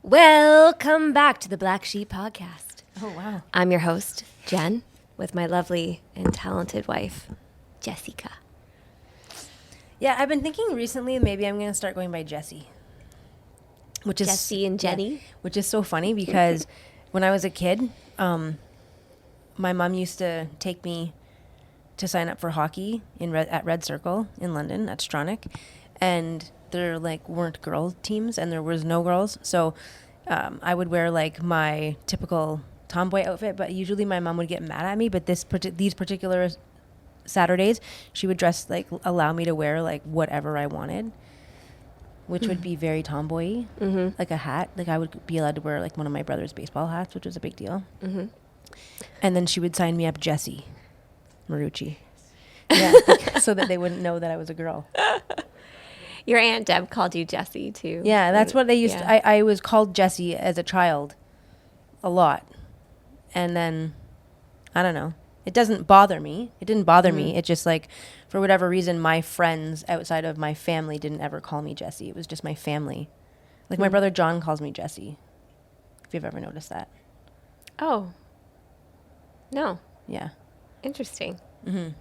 Welcome back to the Black Sheep Podcast. Oh, wow. I'm your host, Jen, with my lovely and talented wife, Jessica. Yeah, I've been thinking recently maybe I'm going to start going by Jessie. Which is Jessie and Jenny. Yeah, which is so funny because when I was a kid, my mom used to take me to sign up for hockey at Red Circle in London at Stronach, and there weren't girl teams and there was no girls, so I would wear my typical tomboy outfit, but usually my mom would get mad at me. But these particular Saturdays, she would allow me to wear whatever I wanted, which would be very tomboy-y, like a hat. I would be allowed to wear one of my brother's baseball hats, which was a big deal. And then she would sign me up Jessie Marucci. Yeah, so that they wouldn't know that I was a girl. Your Aunt Deb called you Jessie, too. Yeah, that's what they used to. I was called Jessie as a child a lot. And then, I don't know. It doesn't bother me. It didn't bother me. It just for whatever reason, my friends outside of my family didn't ever call me Jessie. It was just my family. My brother John calls me Jessie. If you've ever noticed that. Oh. No. Yeah. Interesting. Mm-hmm.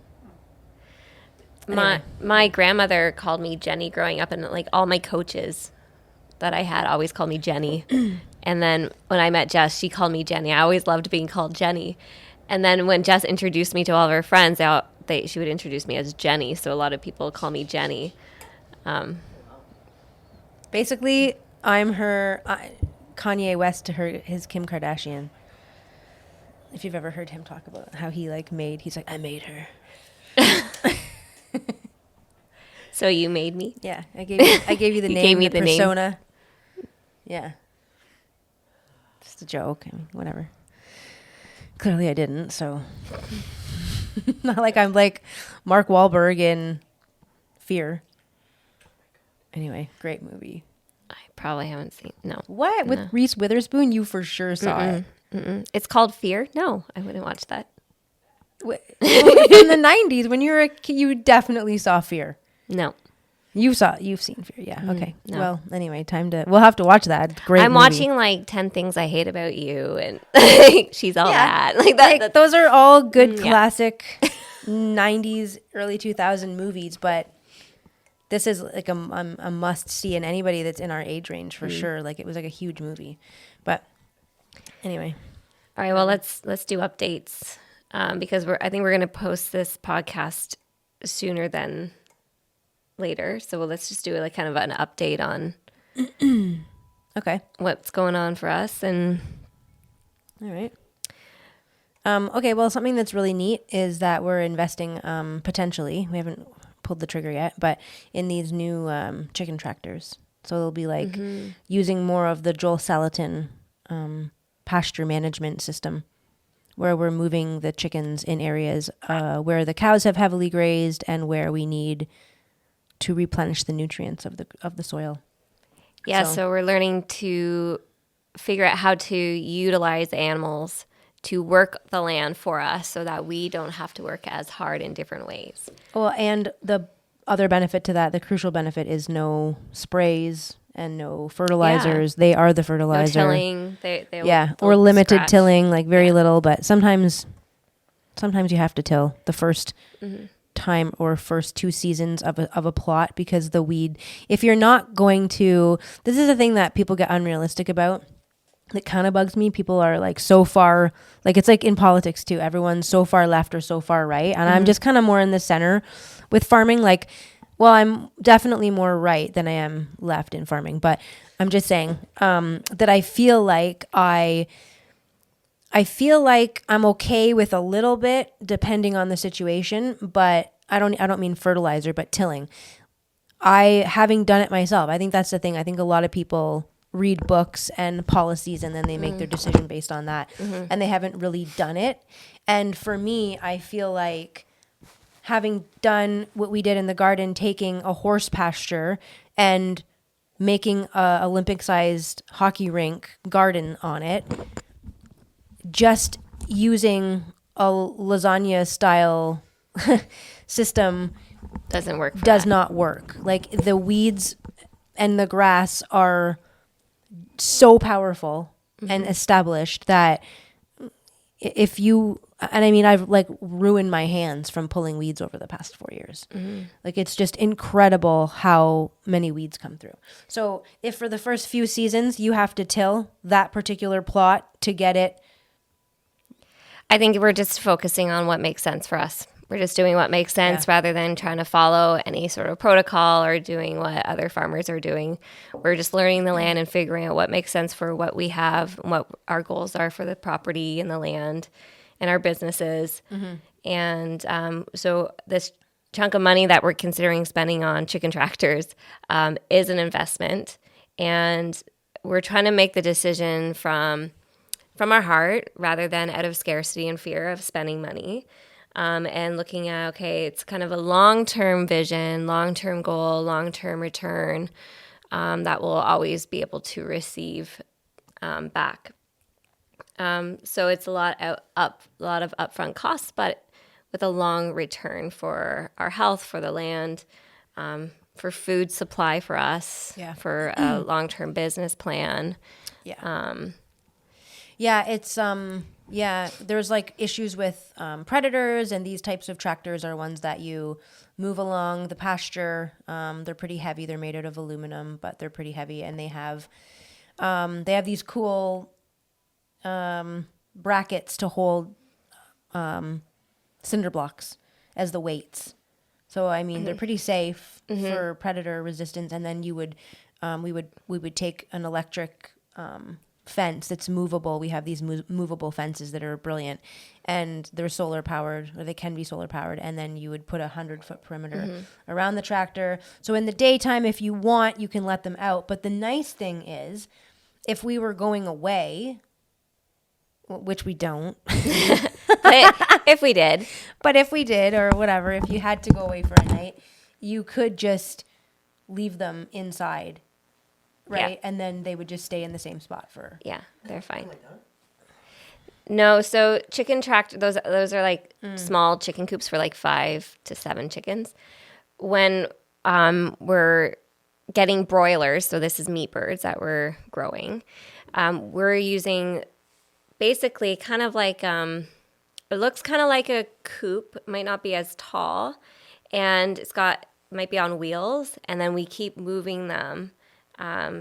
My grandmother called me Jenny growing up, and all my coaches that I had always called me Jenny. And then when I met Jess, she called me Jenny. I always loved being called Jenny. And then when Jess introduced me to all of her friends, she would introduce me as Jenny. So a lot of people call me Jenny. Basically, I'm her Kanye West to his Kim Kardashian. If you've ever heard him talk about how he he's I made her. So you made me? Yeah, I gave you the name, gave me the persona. Name. Yeah. Just a joke. I mean, whatever. Clearly I didn't, so. Not like I'm Mark Wahlberg in Fear. Anyway, great movie. I probably haven't seen. No. What? With Reese Witherspoon? You for sure saw it. It's called Fear? No, I wouldn't watch that. From the 90s, when you were a kid, you definitely saw Fear. No. You've seen Fear, yeah. Okay. No. Well, anyway, we'll have to watch that. Great I'm movie. watching 10 Things I Hate About You, and she's all that. That. Those are all good classic 90s, early 2000 movies, but this is a must see, and anybody that's in our age range for sure. It was a huge movie. But anyway. All right, well, let's do updates because I think we're going to post this podcast sooner than later. So let's just do kind of an update on okay, what's going on for us. And all right. Okay, well, something that's really neat is that we're investing potentially. We haven't pulled the trigger yet, but in these new chicken tractors. So they'll be using more of the Joel Salatin pasture management system, where we're moving the chickens in areas where the cows have heavily grazed and where we need to replenish the nutrients of the soil. Yeah, so we're learning to figure out how to utilize animals to work the land for us so that we don't have to work as hard in different ways. Well, and the other benefit to that, the crucial benefit, is no sprays and no fertilizers. Yeah. They are the fertilizer. No tilling. Or limited scratch. Tilling, very little. But sometimes you have to till the first time or first 2 seasons of a plot, because the weed. If you're not going to, this is a thing that people get unrealistic about. That kind of bugs me. People are so far, it's in politics too. Everyone's so far left or so far right, and I'm just kind of more in the center with farming. Well, I'm definitely more right than I am left in farming, but I'm just saying that I feel like I'm okay with a little bit depending on the situation, but I don't mean fertilizer, but tilling. Having done it myself, I think that's the thing. I think a lot of people read books and policies and then they make their decision based on that, and they haven't really done it. And for me, I feel like having done what we did in the garden, taking a horse pasture and making a Olympic-sized hockey rink garden on it, just using a lasagna-style system doesn't work. Does not work. The weeds and the grass are so powerful and established that if you, and I mean, I've like ruined my hands from pulling weeds over the past 4 years. Like, it's just incredible how many weeds come through. So if for the first few seasons you have to till that particular plot to get it. I think we're just focusing on what makes sense for us. We're just doing what makes sense rather than trying to follow any sort of protocol or doing what other farmers are doing. We're just learning the land and figuring out what makes sense for what we have and what our goals are for the property and the land and our businesses. And so this chunk of money that we're considering spending on chicken tractors is an investment. And we're trying to make the decision from our heart rather than out of scarcity and fear of spending money. And looking at, okay, it's kind of a long-term vision, long-term goal, long-term return that we'll always be able to receive back. So it's a lot of upfront costs, but with a long return for our health, for the land, for food supply for us, for a long-term business plan. It's there's like issues with predators, and these types of tractors are ones that you move along the pasture. They're pretty heavy. They're made out of aluminum, but they're pretty heavy, and they have these cool brackets to hold cinder blocks as the weights. So I mean, they're pretty safe for predator resistance. And then we would take an electric fence that's movable. We have these movable fences that are brilliant, and they're solar powered, or they can be solar powered. And then you would put 100-foot perimeter around the tractor. So in the daytime, if you want, you can let them out. But the nice thing is, if we were going away, which we don't, if we did, or whatever, if you had to go away for a night, you could just leave them inside. Right, yeah. And then they would just stay in the same spot for. Yeah, they're fine. No, so chicken tractor, those are like small chicken coops for like 5 to 7 chickens. When we're getting broilers, so this is meat birds that we're growing, we're using basically kind of like it looks kind of like a coop, might not be as tall, and might be on wheels, and then we keep moving them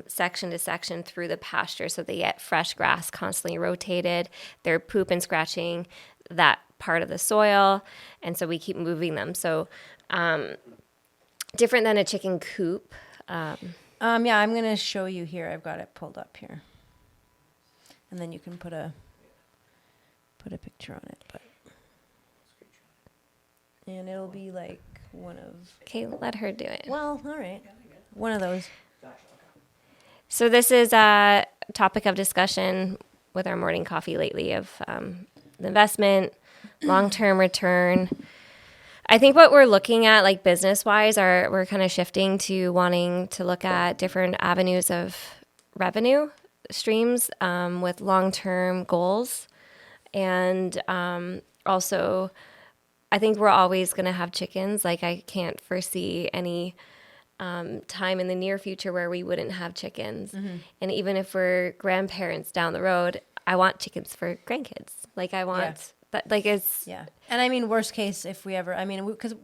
section to section through the pasture so they get fresh grass constantly rotated. They're poop and scratching that part of the soil, and so we keep moving them. So different than a chicken coop. I'm going to show you here. I've got it pulled up here, and then you can put a picture on it. And it'll be like one of. Okay, let her do it. Well, all right, one of those. So this is a topic of discussion with our morning coffee lately of the investment, long-term return. I think what we're looking at, like business-wise, we're kind of shifting to wanting to look at different avenues of revenue streams with long-term goals. And also, I think we're always going to have chickens. Like, I can't foresee any time in the near future where we wouldn't have chickens. And even if we're grandparents down the road, I want chickens for grandkids. Like, I want that, like, it's. Yeah. And I mean, worst case, if we ever, I mean, because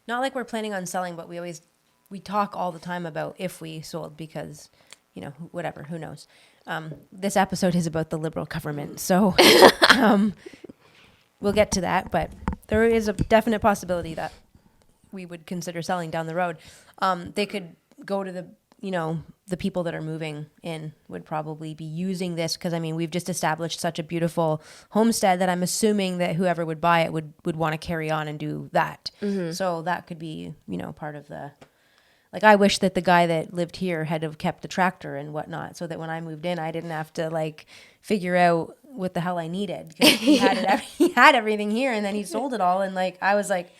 not like we're planning on selling, but we talk all the time about if we sold, because, you know, whatever, who knows. This episode is about the Liberal government. So we'll get to that, but there is a definite possibility that we would consider selling down the road. They could go to the people that are moving in would probably be using this, because I mean, we've just established such a beautiful homestead that I'm assuming that whoever would buy it would want to carry on and do that. So that could be, part of the, like, I wish that the guy that lived here had have kept the tractor and whatnot, so that when I moved in, I didn't have to like figure out what the hell I needed, because he had everything here, and then he sold it all. And like, I was like,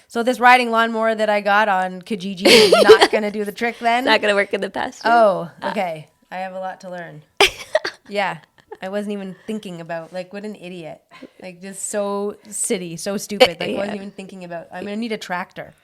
so this riding lawnmower that I got on Kijiji is not going to do the trick then? It's not going to work in the pasture. Oh, okay. I have a lot to learn. Yeah. I wasn't even thinking about, like, what an idiot. Like, just so silly, so stupid. Like, I wasn't even thinking about, I'm going to need a tractor.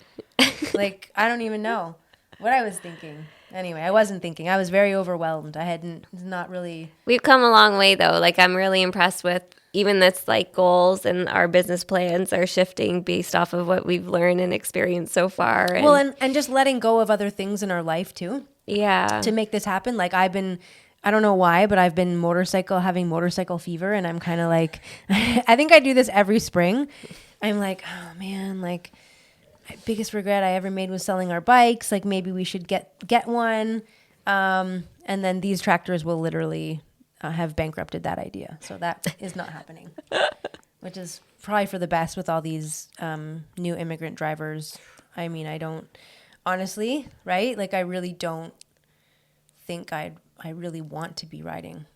Like, I don't even know what I was thinking. Anyway, I wasn't thinking. I was very overwhelmed. I hadn't not really. We've come a long way though. Like I'm really impressed with even this like goals and our business plans are shifting based off of what we've learned and experienced so far. And, Well, and just letting go of other things in our life too. yeah. To make this happen. Like I don't know why, but I've been having motorcycle fever, and I'm kind of like, I think I do this every spring. I'm like, oh man, like my biggest regret I ever made was selling our bikes. Like maybe we should get one. And then these tractors will literally have bankrupted that idea. So that is not happening, which is probably for the best with all these new immigrant drivers. I mean, I don't honestly, right? Like I really don't think I really want to be riding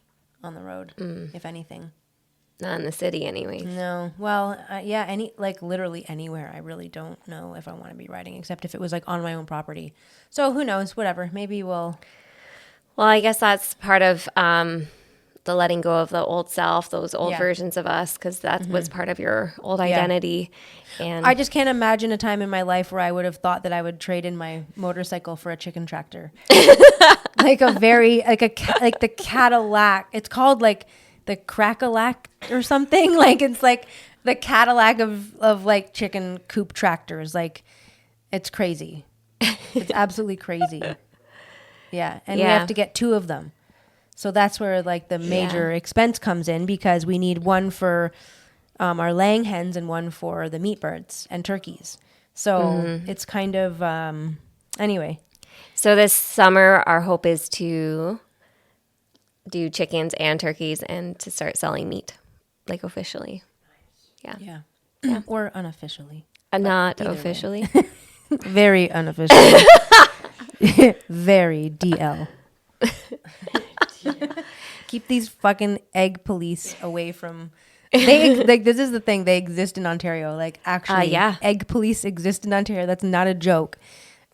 on the road, if anything. Not in the city anyways. No. Well, yeah, literally anywhere. I really don't know if I want to be riding, except if it was like on my own property. So who knows? Whatever. Maybe we'll. Well, I guess that's part of the letting go of the old self, those old versions of us, because that was part of your old identity. And I just can't imagine a time in my life where I would have thought that I would trade in my motorcycle for a chicken tractor. Like the Cadillac. It's called like the Crackalack or something. Like it's like the Cadillac of like chicken coop tractors. Like it's crazy. It's absolutely crazy. Yeah. And we have to get 2 of them. So that's where like the major expense comes in, because we need one for our laying hens and one for the meat birds and turkeys. So it's kind of, anyway. so this summer, our hope is to do chickens and turkeys and to start selling meat, like officially. Yeah. Yeah. Or unofficially. Not officially. Very unofficially. Very DL. Keep these fucking egg police away from. This is the thing. They exist in Ontario. Like actually, egg police exist in Ontario. That's not a joke.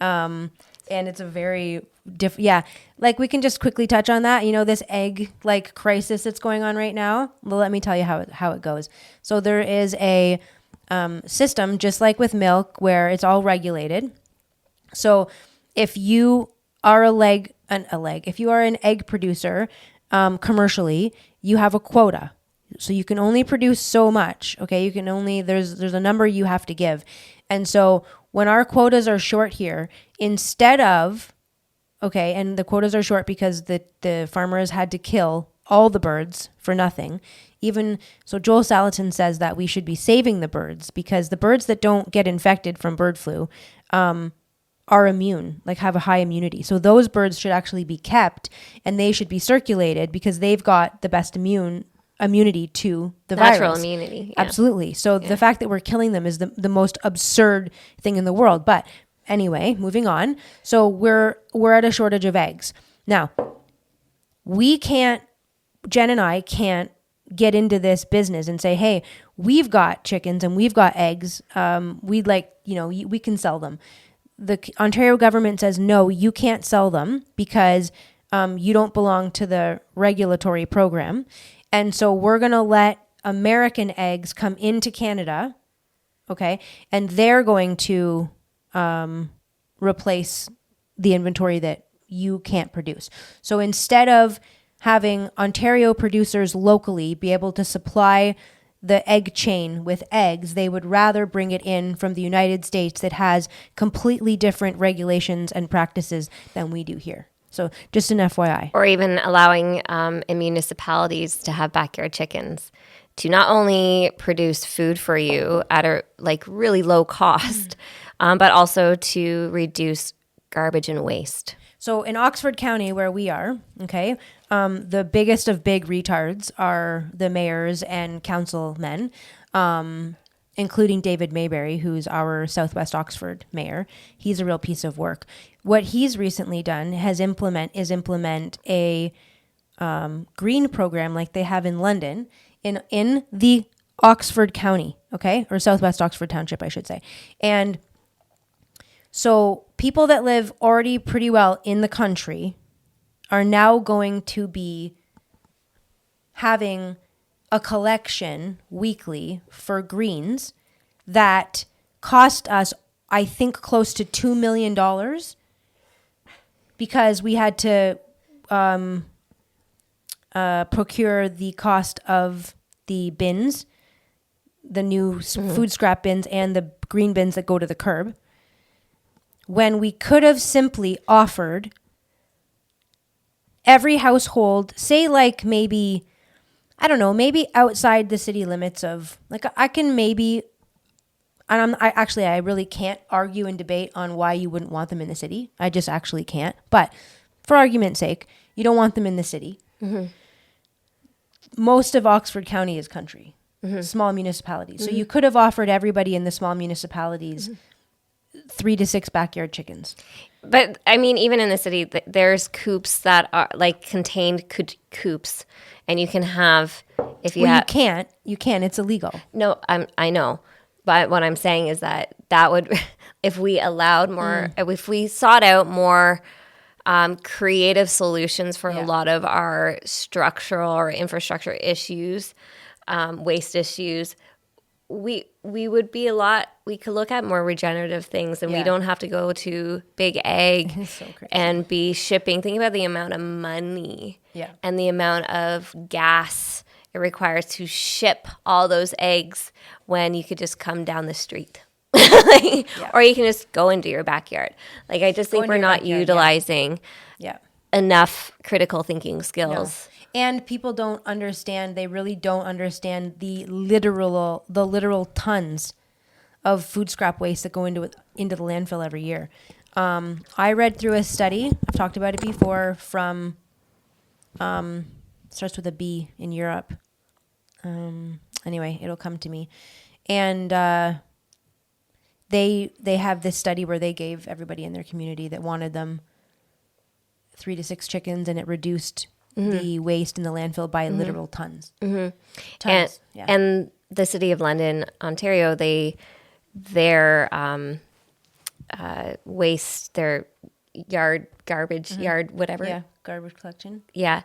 And it's a very like we can just quickly touch on that. You know, this egg like crisis that's going on right now. Well, let me tell you how it goes. So there is a system, just like with milk, where it's all regulated. So if you are if you are an egg producer commercially, you have a quota. So you can only produce so much. Okay, you can only there's a number you have to give. And so when our quotas are short here, instead of and the quotas are short because the farmers had to kill all the birds for nothing. Even so, Joel Salatin says that we should be saving the birds, because the birds that don't get infected from bird flu are immune, like have a high immunity. So those birds should actually be kept, and they should be circulated because they've got the best immunity to the Natural virus. immunity. Yeah. Absolutely. So the fact that we're killing them is the most absurd thing in the world. But anyway, moving on. So we're at a shortage of eggs. Now, Jen and I can't get into this business and say, hey, we've got chickens and we've got eggs. We'd like, we can sell them. The Ontario government says, no, you can't sell them because you don't belong to the regulatory program. And so we're going to let American eggs come into Canada, okay? And they're going to replace the inventory that you can't produce. So instead of having Ontario producers locally be able to supply the egg chain with eggs, they would rather bring it in from the United States that has completely different regulations and practices than we do here. So just an FYI. Or even allowing in municipalities to have backyard chickens to not only produce food for you at a like really low cost, but also to reduce garbage and waste. So in Oxford County, where we are, okay, the biggest of big retards are the mayors and councilmen, including David Mayberry, who's our Southwest Oxford mayor. He's a real piece of work. What he's recently done is implement a green program like they have in London in the Oxford County, okay, or Southwest Oxford Township, I should say. And so people that live already pretty well in the country are now going to be having a collection weekly for greens that cost us, I think, close to $2 million, because we had to procure the cost of the bins, the new food scrap bins and the green bins that go to the curb, when we could have simply offered every household, say like maybe, I don't know, maybe outside the city limits of, like I can maybe, and I really can't argue and debate on why you wouldn't want them in the city. I just actually can't. But for argument's sake, you don't want them in the city. Mm-hmm. Most of Oxford County is country, small municipalities. So you could have offered everybody in the small municipalities 3 to 6 backyard chickens. But I mean, even in the city, there's coops that are like contained coops, and you can have if you. Well, you can't. You can. It's illegal. No, I know, but what I'm saying is that would, if we allowed more, if we sought out more creative solutions for a lot of our structural or infrastructure issues, waste issues. We would be we could look at more regenerative things, and we don't have to go to Big Ag and be shipping. Think about the amount of money and the amount of gas it requires to ship all those eggs when you could just come down the street. Or you can just go into your backyard. Like, I just think we're not utilizing enough critical thinking skills. No. And people don't understand, they really don't understand the literal tons of food scrap waste that go into the landfill every year. I read through a study, I've talked about it before, from, starts with a B, in Europe. Anyway, it'll come to me. And they have this study where they gave everybody in their community that wanted them 3 to 6 chickens, and it reduced the waste in the landfill by literal tons. Tons. And the City of London, Ontario, their waste, their garbage, whatever. Garbage collection. Yeah.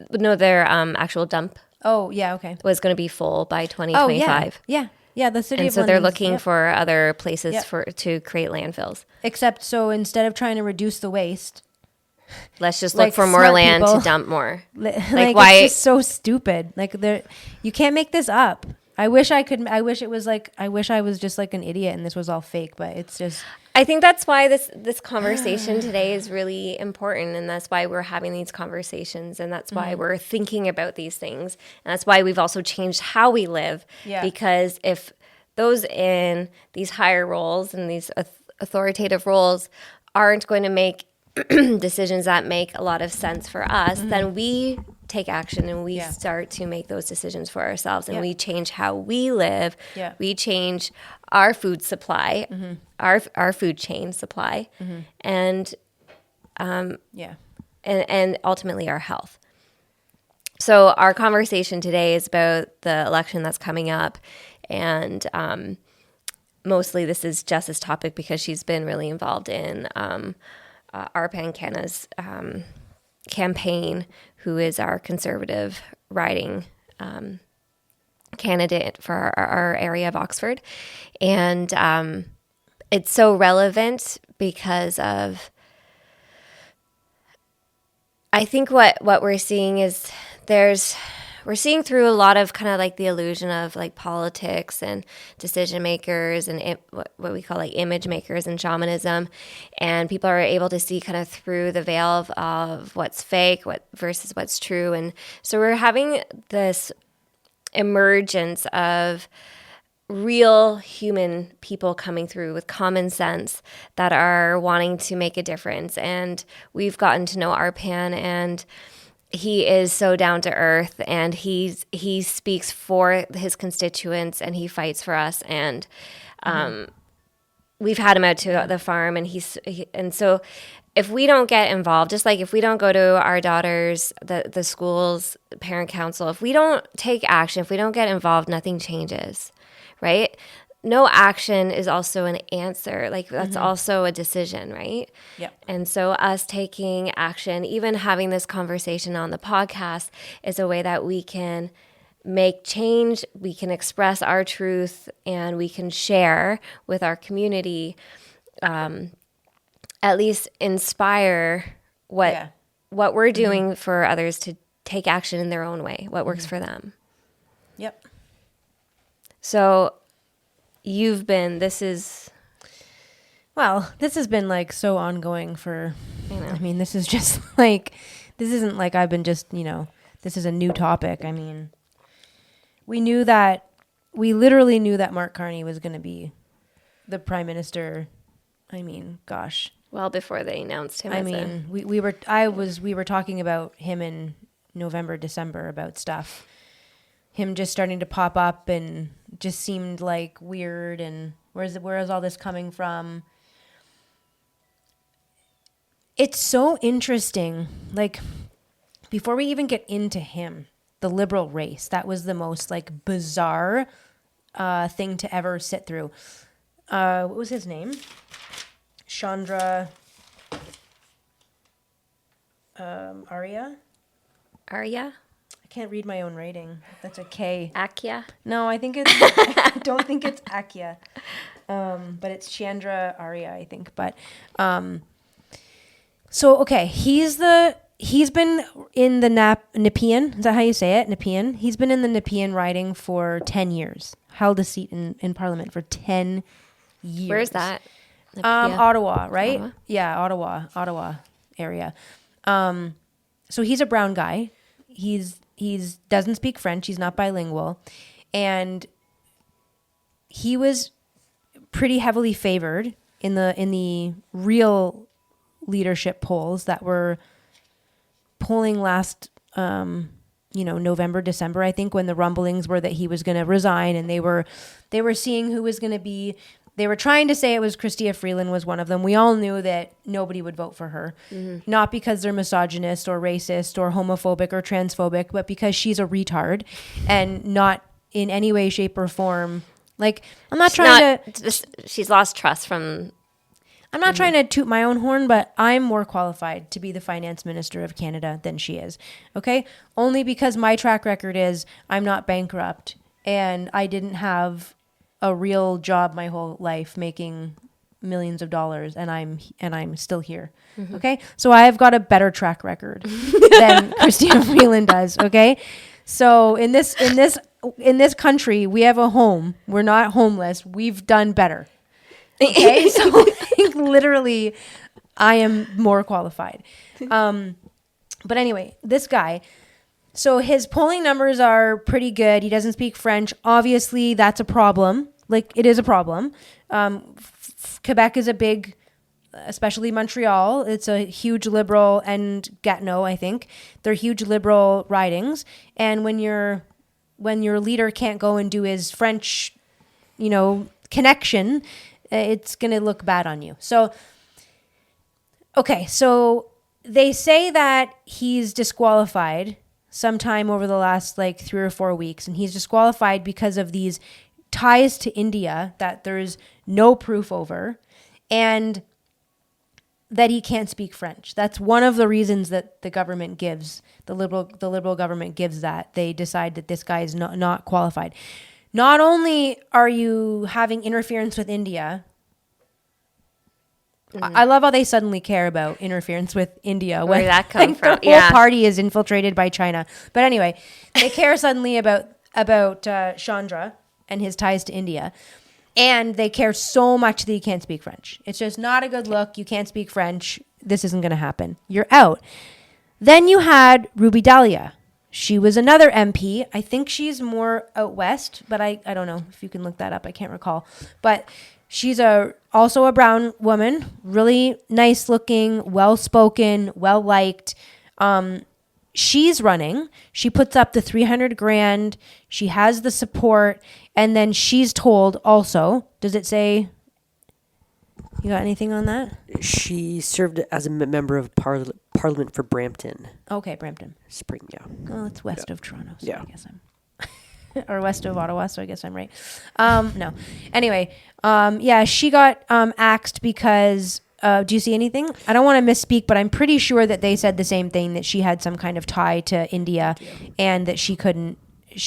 No, their actual dump. Oh, yeah, okay. Was going to be full by 2025. Yeah, the City of London. And so they're looking for other places to create landfills. Except, so instead of trying to reduce the waste, let's just look for more land to dump more. Like why? It's just so stupid. Like, you can't make this up. I wish I was just like an idiot and this was all fake, but it's just. I think that's why this conversation today is really important, and that's why we're having these conversations, and that's why we're thinking about these things, and that's why we've also changed how we live. Yeah. Because if those in these higher roles and these authoritative roles aren't going to make decisions that make a lot of sense for us, then we take action and we start to make those decisions for ourselves, and we change how we live. Yeah. We change our food supply, our food chain supply, and ultimately our health. So our conversation today is about the election that's coming up, and mostly this is Jess's topic because she's been really involved in Arpan Canada's campaign, who is our conservative riding candidate for our area of Oxford. And it's so relevant because of, I think what we're seeing is we're seeing through a lot of kind of like the illusion of like politics and decision makers and what we call like image makers and shamanism, and people are able to see kind of through the veil of what's fake, versus what's true. And so we're having this emergence of real human people coming through with common sense that are wanting to make a difference. And we've gotten to know Arpan, and he is so down to earth, and he speaks for his constituents, and he fights for us. And we've had him out to the farm, and so if we don't get involved, just like if we don't go to our daughters, the school's parent council, if we don't take action, if we don't get involved, nothing changes, right? No action is also an answer. Like, that's also a decision, right? Yeah. And so us taking action, even having this conversation on the podcast, is a way that we can make change, we can express our truth, and we can share with our community, at least inspire what we're doing for others to take action in their own way, what works for them. Yep. So this has been like so ongoing for, I mean, this is just like, this isn't like I've been just, this is a new topic. I mean, we literally knew that Mark Carney was going to be the prime minister. I mean, gosh. Well, before they announced him. We were talking about him in November, December about stuff. Him just starting to pop up and just seemed like weird. And where is all this coming from? It's so interesting. Like, before we even get into him, the liberal race, that was the most like bizarre thing to ever sit through. What was his name? Chandra Arya? Arya? I can't read my own writing. That's a K. Akya? No, I don't think it's Akya. But it's Chandra Arya, I think. But so okay, he's been in the Nepean. Is that how you say it? Nepean. He's been in the Nepean riding for 10 years. Held a seat in Parliament for 10 years. Where's that? Ottawa, right? Ottawa? Yeah, Ottawa area. So he's a brown guy. He's doesn't speak French. He's not bilingual, and he was pretty heavily favored in the real leadership polls that were polling last November, December, I think, when the rumblings were that he was going to resign, and they were seeing who was going to be. They were trying to say it was Chrystia Freeland was one of them. We all knew that nobody would vote for her, not because they're misogynist or racist or homophobic or transphobic, but because she's a retard and not in any way, shape, or form. Like, I'm not trying to. She's lost trust from. I'm not trying to toot my own horn, but I'm more qualified to be the finance minister of Canada than she is. Okay, only because my track record is I'm not bankrupt and I didn't have a real job my whole life making millions of dollars, and I'm still here. Okay, so I've got a better track record than Chrystia Freeland does. Okay, so in this country, we have a home. We're not homeless. We've done better. Okay, so I think literally I am more qualified. But anyway, this guy. So his polling numbers are pretty good. He doesn't speak French. Obviously, that's a problem. Like, it is a problem. Quebec is a big, especially Montreal. It's a huge liberal, and Gatineau, I think. They're huge liberal ridings. And when your leader can't go and do his French, connection, it's going to look bad on you. So, okay, so they say that he's disqualified sometime over the last 3 or 4 weeks, and he's disqualified because of these ties to India that there's no proof over, and that he can't speak French. That's one of the reasons that the government gives, the liberal government gives, that they decide that this guy is not qualified. Not only are you having interference with India, I love how they suddenly care about interference with India. Where did that come from? The whole party is infiltrated by China. But anyway, they care suddenly about Chandra and his ties to India. And they care so much that he can't speak French. It's just not a good look. You can't speak French. This isn't going to happen. You're out. Then you had Ruby Dahlia. She was another MP. I think she's more out west, but I don't know if you can look that up. I can't recall. But she's also a brown woman, really nice looking, well-spoken, well-liked. She's running. She puts up the $300,000. She has the support. And then she's told also, does it say, you got anything on that? She served as a member of Parliament for Brampton. Okay, Brampton. Spring, yeah. Well, it's west of Toronto, so Yeah. I guess I'm... or west of Ottawa, so I guess I'm right. No. Anyway, she got axed because... do you see anything? I don't want to misspeak, but I'm pretty sure that they said the same thing, that she had some kind of tie to India and that she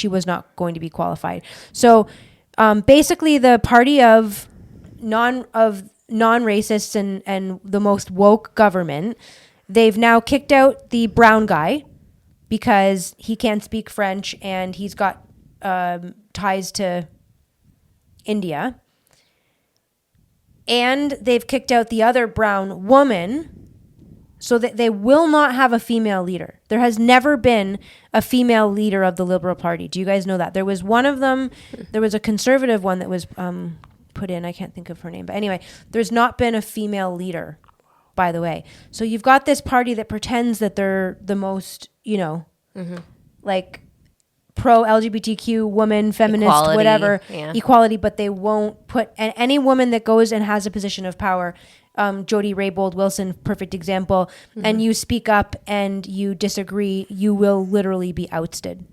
was not going to be qualified. So basically the party of non-racists and the most woke government, They've now kicked out the brown guy because he can't speak French and he's got ties to India. And they've kicked out the other brown woman so that they will not have a female leader. There has never been a female leader of the Liberal Party. Do you guys know that? There was one of them. There was a conservative one that was put in. I can't think of her name. But anyway, there's not been a female leader, by the way. So you've got this party that pretends that they're the most, like pro-LGBTQ woman, feminist, Equality, whatever, yeah. equality, but they won't put any woman that goes and has a position of power, Jody Raybould Wilson, perfect example, and you speak up and you disagree, you will literally be ousted.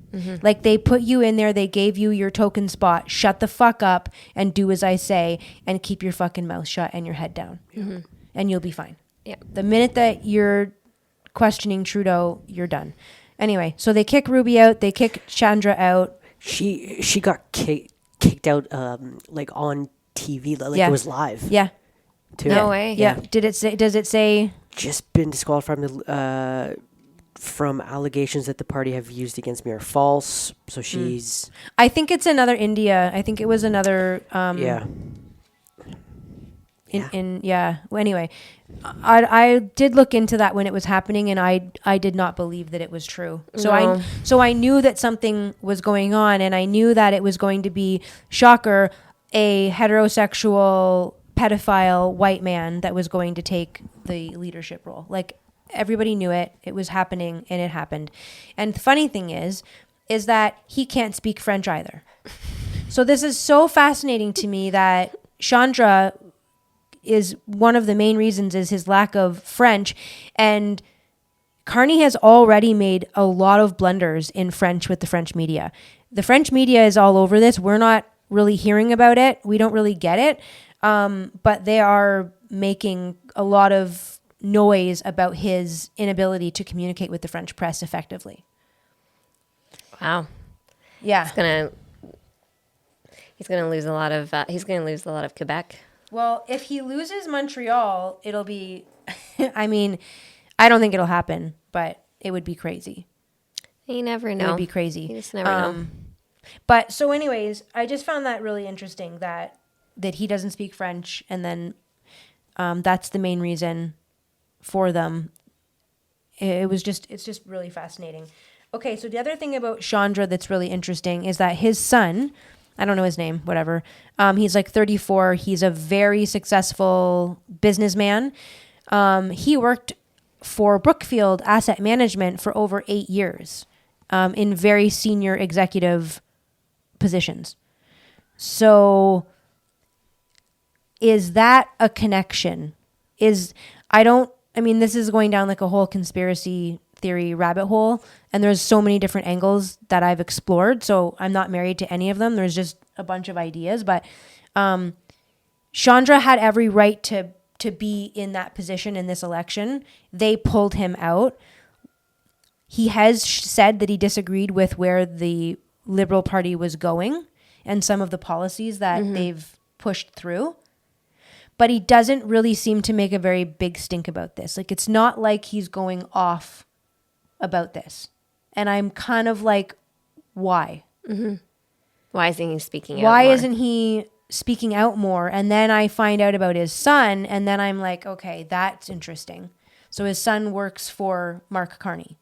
Like they put you in there, they gave you your token spot, shut the fuck up and do as I say and keep your fucking mouth shut and your head down and you'll be fine. Yeah. The minute that you're questioning Trudeau, you're done. Anyway, so they kick Ruby out. They kick Chandra out. She got kicked out like on TV, like it was live. Yeah. Too. No way. Yeah. Does it say? Just been disqualified from allegations that the party have used against me are false. So she's. I think it's another India. I think it was another. Yeah. Well, anyway, I did look into that when it was happening, and I did not believe that it was true. So I knew that something was going on, and I knew that it was going to be, shocker, a heterosexual pedophile white man that was going to take the leadership role. Like everybody knew it. It was happening, and it happened. And the funny thing is that he can't speak French either. So this is so fascinating to me that Chandra is one of the main reasons is his lack of French. And Carney has already made a lot of blunders in French with the French media. The French media is all over this. We're not really hearing about it. We don't really get it. But they are making a lot of noise about his inability to communicate with the French press effectively. Wow. Yeah. He's gonna lose a lot of Quebec. Well, if he loses Montreal, it'll be, I mean, I don't think it'll happen, but it would be crazy. You never know. It would be crazy. You just never know. But so anyways, I just found that really interesting that he doesn't speak French, and then that's the main reason for them. It's just really fascinating. Okay, so the other thing about Chandra that's really interesting is that his son, I don't know his name, whatever. He's like 34. He's a very successful businessman. He worked for Brookfield Asset Management for over 8 years in very senior executive positions. So is that a connection? This is going down like a whole conspiracy theory rabbit hole, and there's so many different angles that I've explored, so I'm not married to any of them. There's just a bunch of ideas, but Chandra had every right to be in that position in this election. They pulled him out. He has said that he disagreed with where the Liberal Party was going and some of the policies that they've pushed through. But he doesn't really seem to make a very big stink about this. Like, it's not like he's going off about this. And I'm kind of like, why? Why isn't he speaking out Why more? isn't he speaking out more? And then I find out about his son, and then I'm like, okay, that's interesting. So his son works for Mark Carney.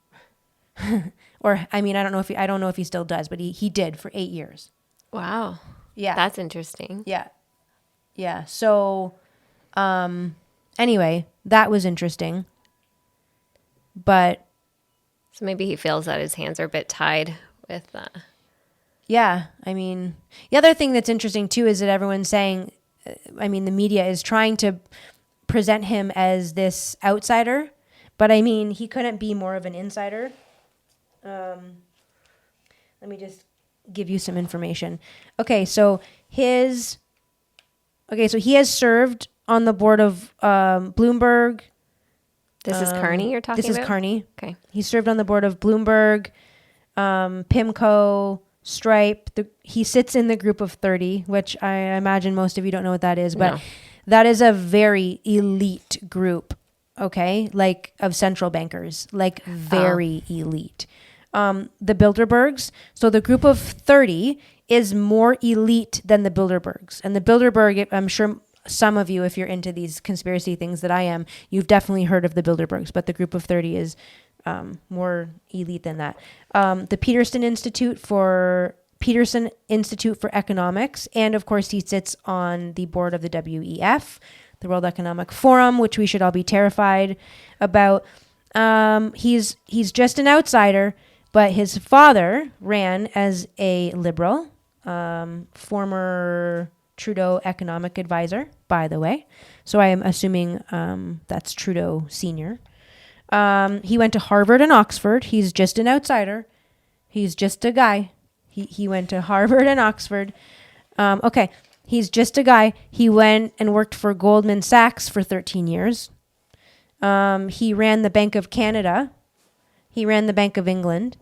Or, I mean, I don't know if he still does, but he did for 8 years. Wow. Yeah. That's interesting. Yeah. Yeah. So, anyway, that was interesting. But So maybe he feels that his hands are a bit tied with yeah, I mean, the other thing that's interesting too is that everyone's saying, the media is trying to present him as this outsider, but I mean, he couldn't be more of an insider. Let me just give you some information. So he has served on the board of Bloomberg. This is Carney you're talking about? This is Carney. Okay. He served on the board of Bloomberg, PIMCO, Stripe. He sits in the group of 30, which I imagine most of you don't know what that is, but No. that is a very elite group okay, like of central bankers, like very elite. The Bilderbergs, so the group of 30 is more elite than the Bilderbergs. And the Bilderberg, I'm sure some of you, if you're into these conspiracy things that I am, you've definitely heard of the Bilderbergs, but the group of 30 is more elite than that. The Peterson Institute for Economics, and of course he sits on the board of the WEF, the World Economic Forum, which we should all be terrified about. He's just an outsider, but his father ran as a liberal, former Trudeau economic advisor, by the way. So I am assuming that's Trudeau Senior. He went to Harvard and Oxford. He's just an outsider. He's just a guy. He went to Harvard and Oxford. Okay, he's just a guy. He went and worked for Goldman Sachs for 13 years. He ran the Bank of Canada. He ran the Bank of England.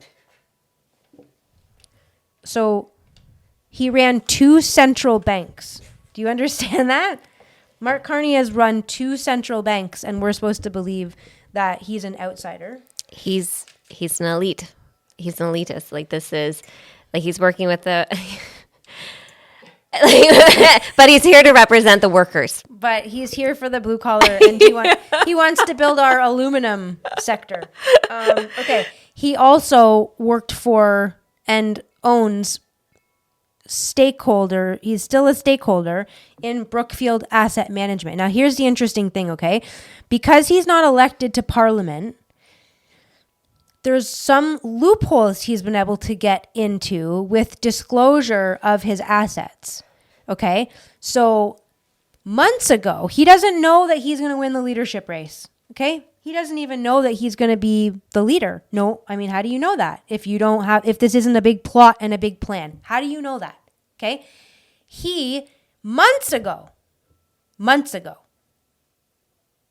So he ran 2 central banks. Do you understand that? Mark Carney has run 2 central banks, and we're supposed to believe that he's an outsider. He's an elite. He's an elitist. Like, this is, like, he's working with the, but he's here to represent the workers. But he's here for the blue collar, and he wants to build our aluminum sector. Okay. He also worked for and owns he's still a stakeholder in Brookfield Asset Management. Now, here's the interesting thing, okay? Because he's not elected to Parliament, there's some loopholes he's been able to get into with disclosure of his assets, okay? So months ago, he doesn't know that he's going to win the leadership race, okay? He doesn't even know that he's going to be the leader. No, I mean, how do you know that? If this isn't a big plot and a big plan, how do you know that? Okay. He, months ago,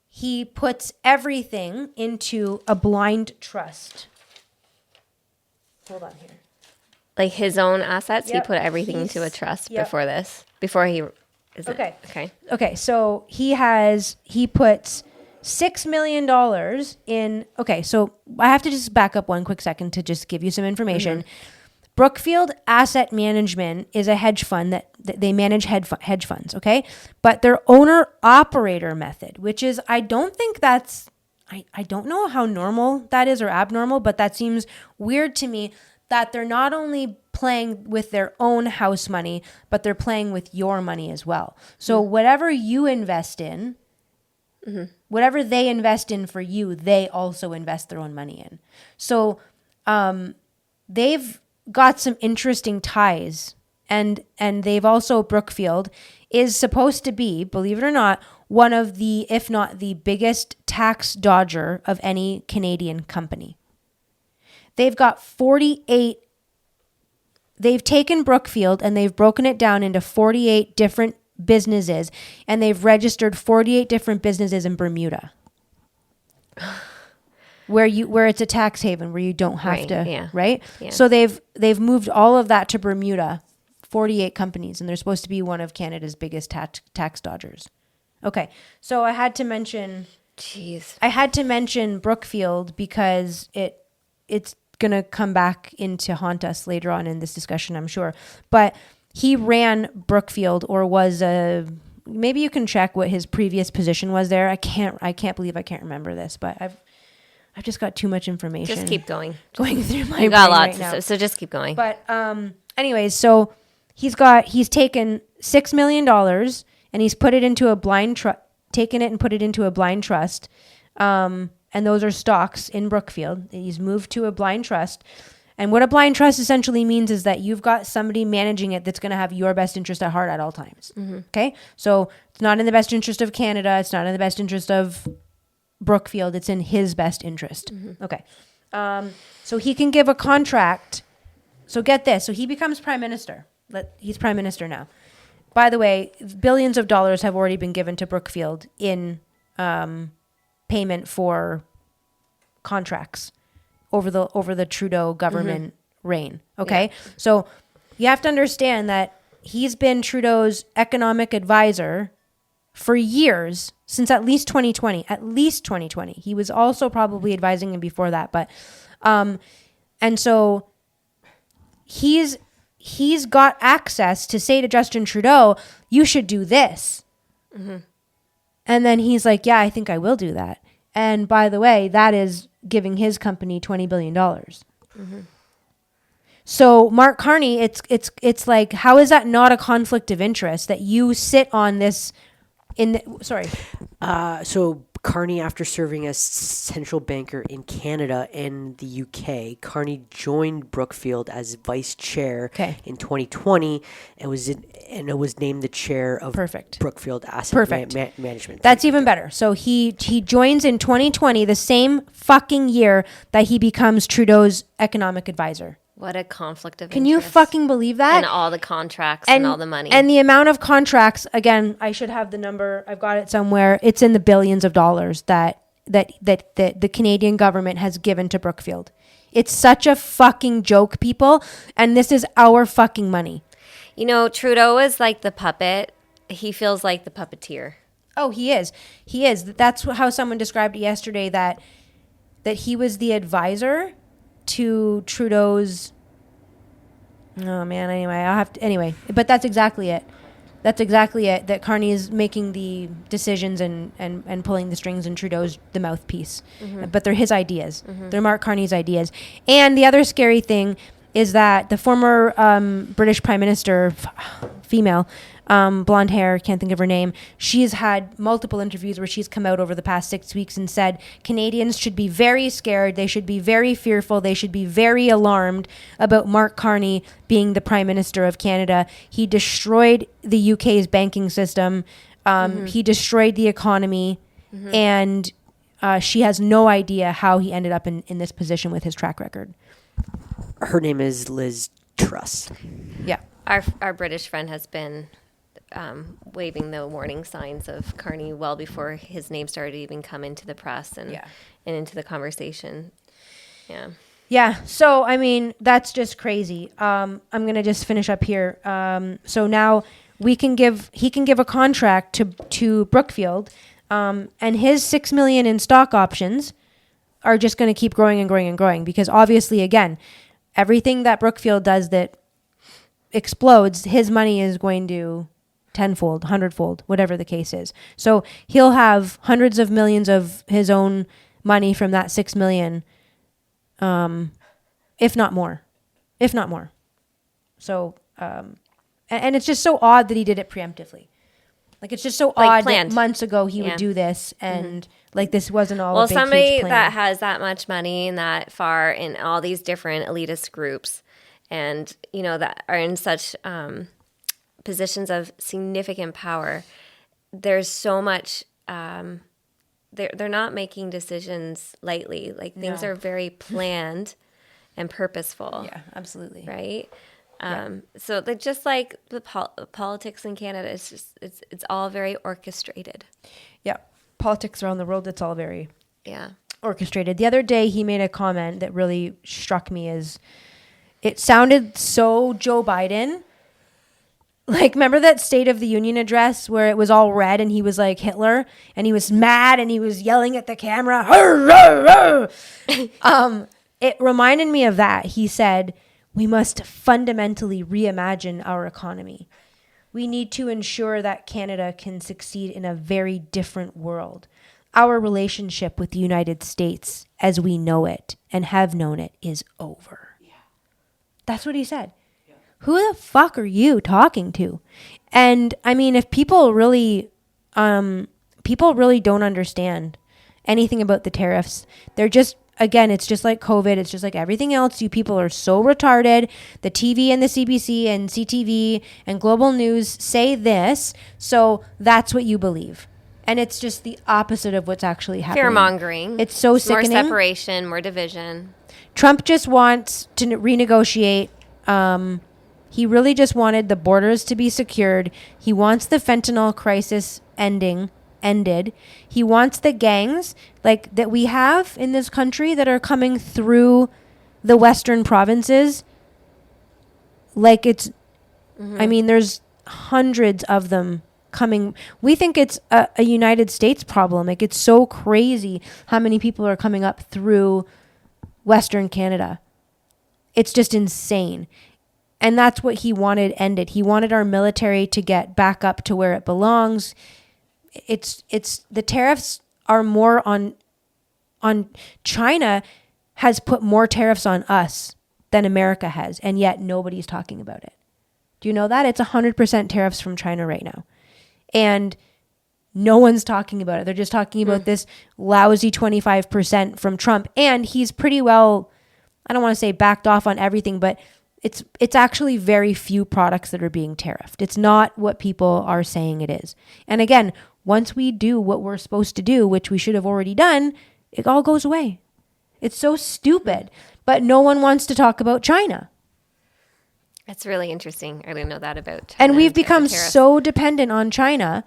he puts everything into a blind trust. Hold on here. Like his own assets, Yep. he put everything into a trust Yep. before he is Okay. Okay. So he puts $6 million in. Okay. So I have to just back up one quick second to just give you some information. Mm-hmm. Brookfield Asset Management is a hedge fund that they manage hedge funds, okay? But their owner-operator method, which is, I don't know how normal that is or abnormal, but that seems weird to me that they're not only playing with their own house money, but they're playing with your money as well. So whatever you invest in, whatever they invest in for you, they also invest their own money in. So they've got some interesting ties, and they've also, Brookfield is supposed to be, believe it or not, one of the, if not the biggest tax dodger of any Canadian company. They've got they've taken Brookfield and they've broken it down into 48 different businesses, and they've registered 48 different businesses in Bermuda. Where it's a tax haven where you don't have right? Yeah. So they've moved all of that to Bermuda, 48 companies, and they're supposed to be one of Canada's biggest tax dodgers. Okay, so I had to mention Brookfield because it's gonna come back to haunt us later on in this discussion, I'm sure. But he ran Brookfield, or was maybe you can check what his previous position was there. I can't believe I can't remember this, but I've just got too much information. Just keep going. Going through my brain got lots right now. So just keep going. But anyways, so he's taken $6 million and he's put it into a blind trust, and those are stocks in Brookfield. He's moved to a blind trust. And what a blind trust essentially means is that you've got somebody managing it that's going to have your best interest at heart at all times. Mm-hmm. Okay? So it's not in the best interest of Canada. It's not in the best interest of Brookfield. It's in his best interest. Mm-hmm. Okay. So he can give a contract. So get this. So he becomes prime minister. He's prime minister now. By the way, billions of dollars have already been given to Brookfield in payment for contracts over the Trudeau government reign. Okay. Yeah. So you have to understand that he's been Trudeau's economic advisor for years, since at least 2020. He was also probably advising him before that, but and so he's got access to say to Justin Trudeau, you should do this. Mm-hmm. And then he's like, yeah, I think I will do that. And by the way, that is giving his company $20 billion. Mm-hmm. So Mark Carney, it's like, how is that not a conflict of interest that you sit on this So Carney, after serving as central banker in Canada and the UK, Carney joined Brookfield as vice chair in 2020 and it was named the chair of Brookfield Asset Management. That's even better. So he joins in 2020, the same fucking year that he becomes Trudeau's economic advisor. What a conflict of interest. Can you fucking believe that? And all the contracts and all the money. And the amount of contracts, again, I should have the number. I've got it somewhere. It's in the billions of dollars that the Canadian government has given to Brookfield. It's such a fucking joke, people. And this is our fucking money. You know, Trudeau is like the puppet. He feels like the puppeteer. Oh, he is. He is. That's how someone described it yesterday, that he was the advisor to Trudeau's. Oh man. Anyway, but that's exactly it. That Carney is making the decisions and pulling the strings, and Trudeau's the mouthpiece. Mm-hmm. But they're his ideas. Mm-hmm. They're Mark Carney's ideas. And the other scary thing is that the former British Prime Minister, female, blonde hair, can't think of her name, she's had multiple interviews where she's come out over the past 6 weeks and said Canadians should be very scared, they should be very fearful, they should be very alarmed about Mark Carney being the Prime Minister of Canada. He destroyed the UK's banking system. He destroyed the economy. Mm-hmm. And she has no idea how he ended up in this position with his track record. Her name is Liz Truss. Yeah. Our British friend has been waving the warning signs of Carney well before his name started to even come into the press and into the conversation. Yeah. Yeah. So, I mean, that's just crazy. I'm going to just finish up here. So now he can give a contract to Brookfield, and his $6 million in stock options are just going to keep growing and growing and growing, because obviously, again, everything that Brookfield does that explodes, his money is going to tenfold, hundredfold, whatever the case is. So he'll have hundreds of millions of his own money from that 6 million, if not more. So, and it's just so odd that he did it preemptively. Like, it's just so odd that months ago he would do this, and like this wasn't all a big, somebody huge plan. that has that much money and that far in all these different elitist groups, and you know, that are in such positions of significant power, there's so much. They're not making decisions lightly. Like, things are very planned and purposeful. Yeah, absolutely. Right. So just like the politics in Canada, it's all very orchestrated. Yeah. Politics around the world, it's all very orchestrated. The other day he made a comment that really struck me as it sounded so Joe Biden. Like, remember that State of the Union address where it was all red and he was like Hitler and he was mad and he was yelling at the camera? It reminded me of that. He said, we must fundamentally reimagine our economy. We need to ensure that Canada can succeed in a very different world. Our relationship with the United States as we know it and have known it is over. Yeah. That's what he said. Yeah. Who the fuck are you talking to? And I mean, if people really don't understand anything about the tariffs, they're just, again, it's just like COVID. It's just like everything else. You people are so retarded. The TV and the CBC and CTV and Global News say this, so that's what you believe. And it's just the opposite of what's actually happening. Fear-mongering. It's so sickening. More separation, more division. Trump just wants to renegotiate. He really just wanted the borders to be secured. He wants the fentanyl crisis ended. He wants the gangs like that we have in this country that are coming through the western provinces. Like, it's, I mean, there's hundreds of them coming. We think it's a United States problem. Like, it's so crazy how many people are coming up through Western Canada. It's just insane. And that's what he wanted ended. He wanted our military to get back up to where it belongs. It's the tariffs are more on China has put more tariffs on us than America has, and yet nobody's talking about it. Do you know that? It's 100% tariffs from China right now. And no one's talking about it. They're just talking about this lousy 25% from Trump. And he's pretty well, I don't want to say backed off on everything, but it's actually very few products that are being tariffed. It's not what people are saying it is. And again, once we do what we're supposed to do, which we should have already done, it all goes away. It's so stupid. But no one wants to talk about China. That's really interesting. I didn't know that about China. And we've become so dependent on China,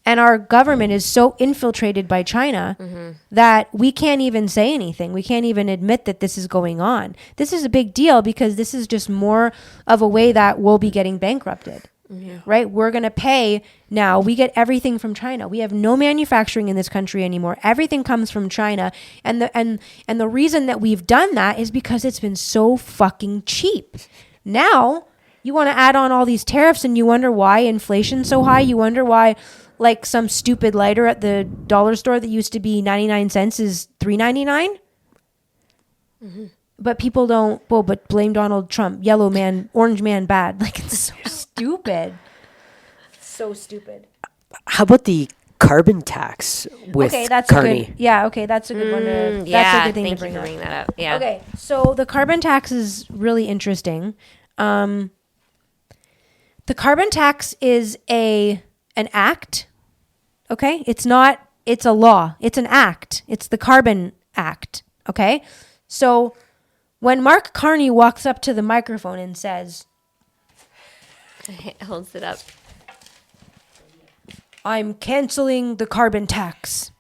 and our government is so infiltrated by China that we can't even say anything. We can't even admit that this is going on. This is a big deal because this is just more of a way that we'll be getting bankrupted. Right? We're going to pay now. We get everything from China. We have no manufacturing in this country anymore. Everything comes from China. And the reason that we've done that is because it's been so fucking cheap. Now, you want to add on all these tariffs and you wonder why inflation's so high. You wonder why, like, some stupid lighter at the dollar store that used to be 99 cents is $3.99. But people don't, but blame Donald Trump. Yellow man, orange man bad. Like, it's so stupid. So stupid. How about the carbon tax with Carney? That's a good one. That's a good thing to bring that up. Yeah. Okay, so the carbon tax is really interesting. The carbon tax is an act. Okay, it's a law. It's an act. It's the Carbon Act. Okay, so when Mark Carney walks up to the microphone and says, holds it up, I'm canceling the carbon tax.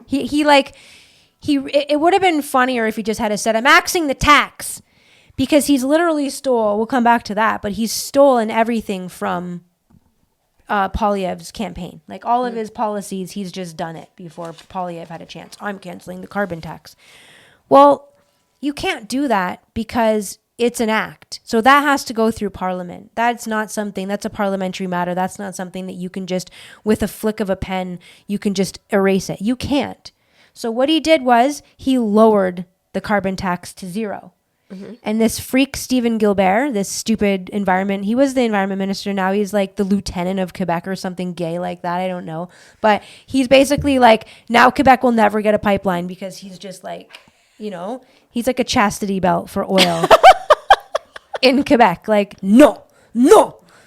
It would have been funnier if he just had said, I'm axing the tax, because he's literally we'll come back to that, but he's stolen everything from Poilievre's campaign. Like, all of his policies, he's just done it before Poilievre had a chance. I'm canceling the carbon tax. Well, you can't do that because it's an act. So that has to go through Parliament. That's a parliamentary matter. That's not something that you can just, with a flick of a pen, you can just erase it. You can't. So what he did was he lowered the carbon tax to zero. And this freak Stephen Gilbert, this stupid he was the environment minister. Now he's like the lieutenant of Quebec or something gay like that. I don't know. But he's basically like, now Quebec will never get a pipeline because he's just like, he's like a chastity belt for oil in Quebec. Like, no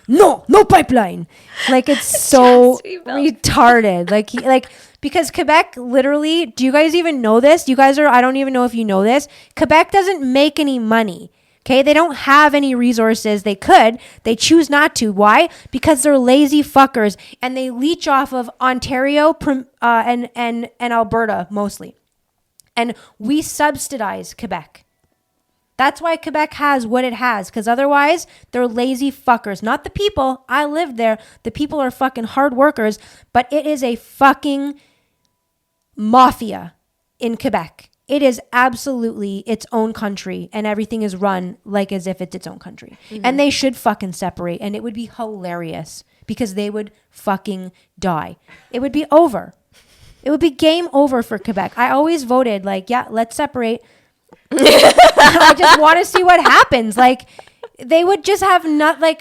pipeline. Like, it's so retarded. Because Quebec literally, do you guys even know this? I don't even know if you know this. Quebec doesn't make any money. Okay, they don't have any resources. They could. They choose not to. Why? Because they're lazy fuckers and they leech off of Ontario and Alberta mostly. And we subsidize Quebec. That's why Quebec has what it has, because otherwise they're lazy fuckers. Not the people. I lived there. The people are fucking hard workers, but it is a fucking mafia in Quebec. It is absolutely its own country, and everything is run like as if it's its own country. And they should fucking separate, and it would be hilarious because they would fucking die. It would be over. It would be game over for Quebec. I always voted let's separate. I just want to see what happens. Like, they would just have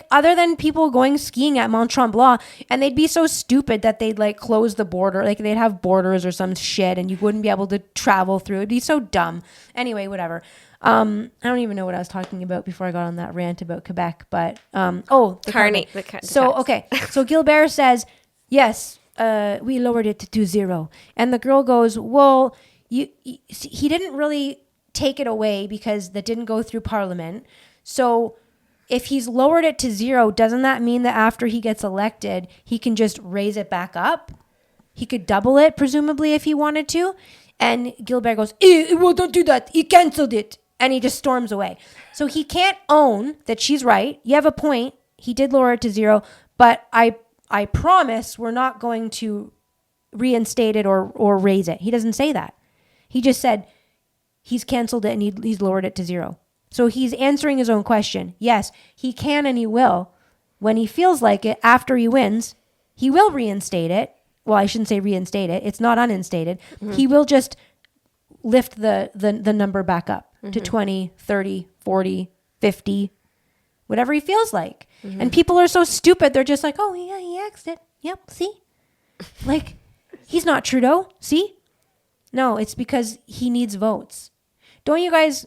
other than people going skiing at Mont Tremblant, and they'd be so stupid that they'd close the border. Like, they'd have borders or some shit and you wouldn't be able to travel through. It'd be so dumb. Anyway, whatever. I don't even know what I was talking about before I got on that rant about Quebec, but the Carney. So Gilbert says, yes, we lowered it to zero. And the girl goes, well, he didn't really take it away because that didn't go through Parliament. So if he's lowered it to zero, doesn't that mean that after he gets elected, he can just raise it back up? He could double it, presumably, if he wanted to. And Gilbert goes, well, don't do that. He canceled it. And he just storms away. So he can't own that she's right. You have a point. He did lower it to zero. But I I promise we're not going to reinstate it or raise it. He doesn't say that. He just said he's canceled it and he's lowered it to 0. So he's answering his own question. Yes, he can and he will. When he feels like it, after he wins, he will reinstate it. Well, I shouldn't say reinstate it. It's not uninstated. Mm-hmm. He will just lift the number back up to 20, 30, 40, 50, whatever he feels like. Mm-hmm. And people are so stupid. They're just like, oh, yeah, he axed it. Yep, see? Like, he's not Trudeau. See? No, it's because he needs votes. Don't you guys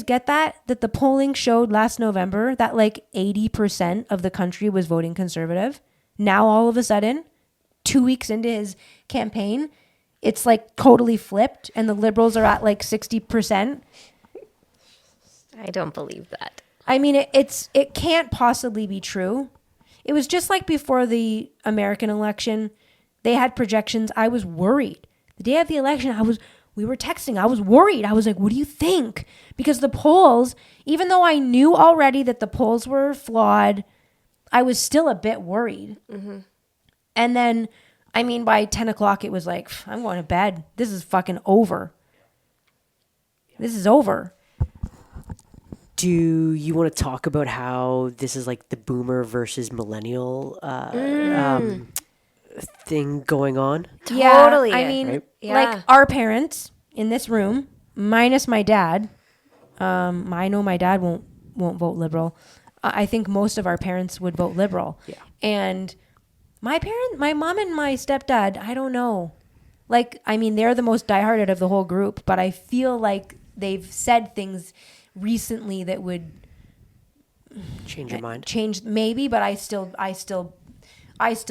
get that the polling showed last November that like 80% of the country was voting conservative? Now all of a sudden, 2 weeks into his campaign, it's like totally flipped and the Liberals are at like 60%. I don't believe that. I mean, it can't possibly be true. It was just like before the American election. They had projections. I was worried. The day of the election, we were texting. I was worried. I was like, what do you think? Because the polls, even though I knew already that the polls were flawed, I was still a bit worried. Mm-hmm. And then, I mean, by 10 o'clock, it was like, I'm going to bed. This is fucking over. This is over. Do you want to talk about how this is like the boomer versus millennial thing going on? Totally. Yeah, I mean, right? like our parents in this room, minus my dad. I know my dad won't vote Liberal. I think most of our parents would vote Liberal. Yeah. And my mom and my stepdad, I don't know. Like, I mean, they're the most dieharded of the whole group, but I feel like they've said things recently that would change your mind. Change maybe, but I still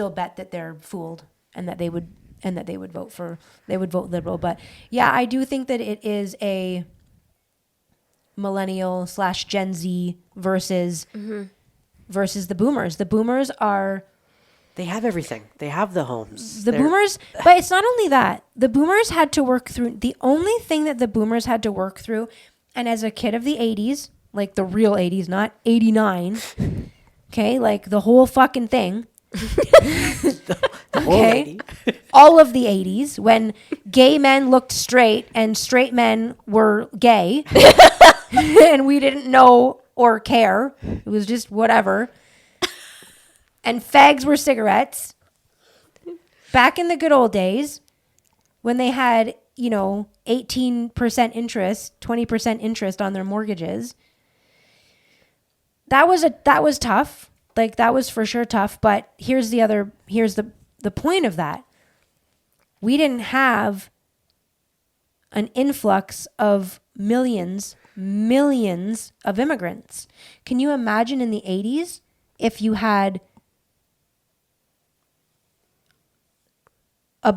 bet that they're fooled and that they would vote Liberal. But yeah, I do think that it is a millennial / Gen Z versus the boomers. The boomers they have everything. They have the homes. Boomers, but it's not only that. The boomers had to work through, the only thing that the boomers had to work through, and as a kid of the 80s, like the real 80s, not 89, okay, like the whole fucking thing. the okay, all of the 80s when gay men looked straight and straight men were gay and we didn't know or care. It was just whatever. And fags were cigarettes. Back in the good old days when they had, 18% interest, 20% interest on their mortgages. That was tough. Like, that was for sure tough. But here's the point of that. We didn't have an influx of millions of immigrants. Can you imagine in the 80s if you had a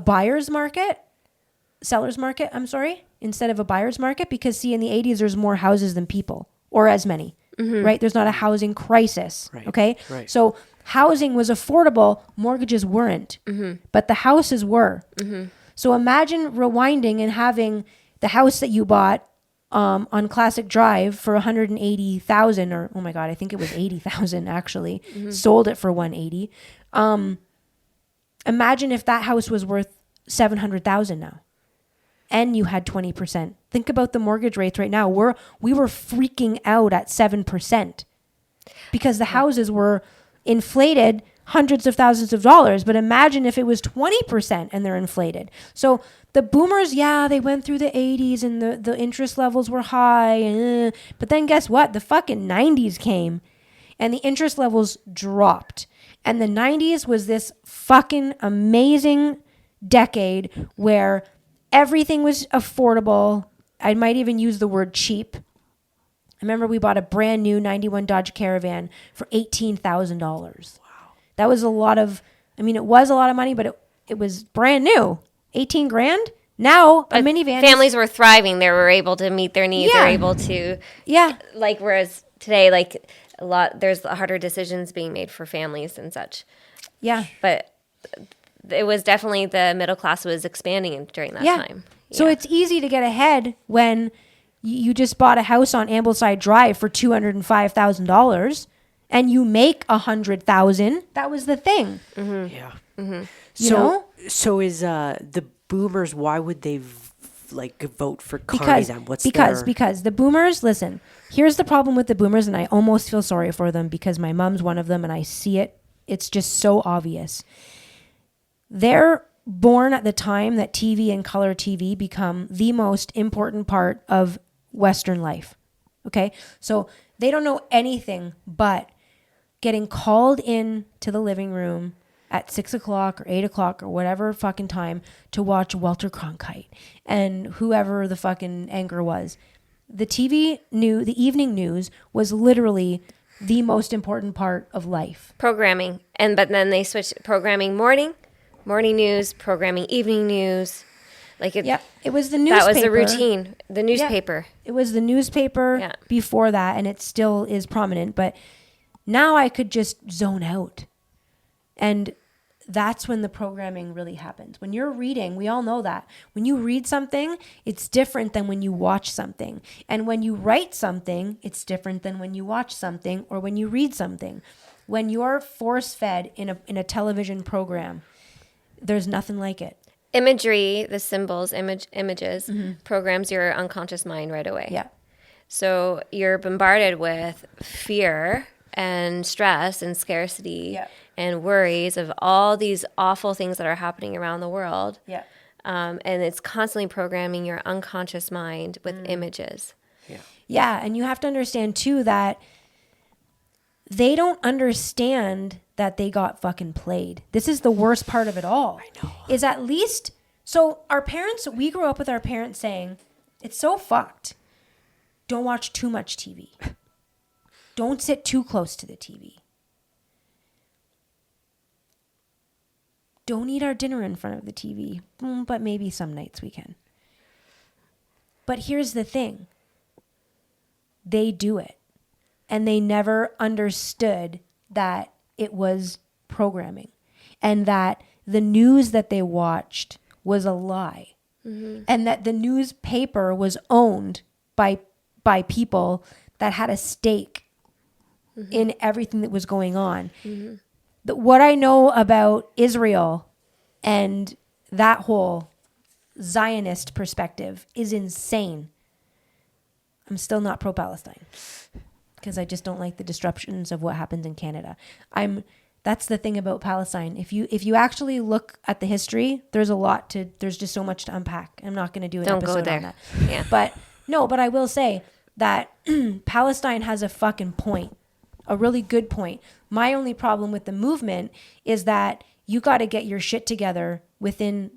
seller's market, instead of a buyer's market? Because see, in the 80s, there's more houses than people, or as many. Mm-hmm. Right? There's not a housing crisis. Right. Okay? Right. So housing was affordable. Mortgages weren't. Mm-hmm. But the houses were. Mm-hmm. So imagine rewinding and having the house that you bought on Classic Drive for $180,000, or, oh my God, I think it was $80,000 actually. Mm-hmm. Sold it for $180,000. Imagine if that house was worth $700,000 now. And you had 20%. Think about the mortgage rates right now. We were freaking out at 7% because the houses were inflated hundreds of thousands of dollars. But imagine if it was 20% and they're inflated. So the boomers, they went through the 80s and the interest levels were high. But then guess what? The fucking 90s came and the interest levels dropped. And the 90s was this fucking amazing decade where everything was affordable. I might even use the word cheap. I remember we bought a brand new 91 Dodge Caravan for $18,000. Wow. That was it was a lot of money, but it was brand new. 18 grand. Now a minivan. Families were thriving. They were able to meet their needs. Yeah. They were able to, like, whereas today, like, there's harder decisions being made for families and such. Yeah. But it was definitely the middle class was expanding during that time. Yeah. So it's easy to get ahead when you just bought a house on Ambleside Drive for $205,000 and you make 100,000. That was the thing. Mm-hmm. Yeah. Mm-hmm. So is the boomers, why would they vote for Carney then? Because the boomers, listen, here's the problem with the boomers, and I almost feel sorry for them because my mom's one of them and I see it. It's just so obvious. They're born at the time that TV and color TV become the most important part of Western life. Okay? So they don't know anything but getting called in to the living room at 6 o'clock or 8 o'clock or whatever fucking time to watch Walter Cronkite and whoever the fucking anchor was. The the evening news was literally the most important part of life. Programming. But then they switched programming morning news, programming evening news. It was the newspaper. That was the routine, the newspaper. Yeah, it was the newspaper before that, and it still is prominent. But now I could just zone out. And that's when the programming really happens. When you're reading, we all know that. When you read something, it's different than when you watch something. And when you write something, it's different than when you watch something or when you read something. When you're force-fed in a television program, there's nothing like it. Imagery, the symbols, images, programs your unconscious mind right away. Yeah. So you're bombarded with fear and stress and scarcity and worries of all these awful things that are happening around the world. Yeah. And it's constantly programming your unconscious mind with images. Yeah. Yeah. And you have to understand too that they don't understand that they got fucking played. This is the worst part of it all. I know. Is at least, so our parents, we grew up with our parents saying, it's so fucked. Don't watch too much TV. Don't sit too close to the TV. Don't eat our dinner in front of the TV. But maybe some nights we can. But here's the thing. They do it. And they never understood that it was programming. And that the news that they watched was a lie. Mm-hmm. And that the newspaper was owned by people that had a stake in everything that was going on. Mm-hmm. What I know about Israel and that whole Zionist perspective is insane. I'm still not pro-Palestine because I just don't like the disruptions of what happens in Canada. That's the thing about Palestine. If you actually look at the history, there's just so much to unpack. I'm not going to do an episode on that. Yeah. But I will say that Palestine has a fucking point. A really good point. My only problem with the movement is that you got to get your shit together within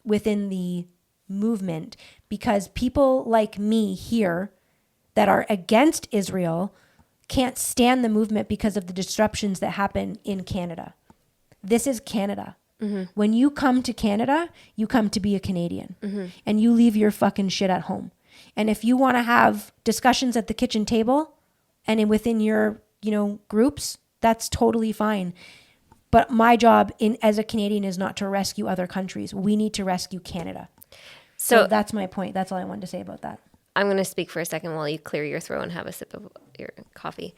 the movement, because people like me here that are against Israel can't stand the movement because of the disruptions that happen in Canada. This is Canada. Mm-hmm. When you come to Canada, you come to be a Canadian, and you leave your fucking shit at home. And if you want to have discussions at the kitchen table and within your groups, that's totally fine. But my job as a Canadian is not to rescue other countries. We need to rescue Canada. So that's my point. That's all I wanted to say about that. I'm going to speak for a second while you clear your throat and have a sip of your coffee.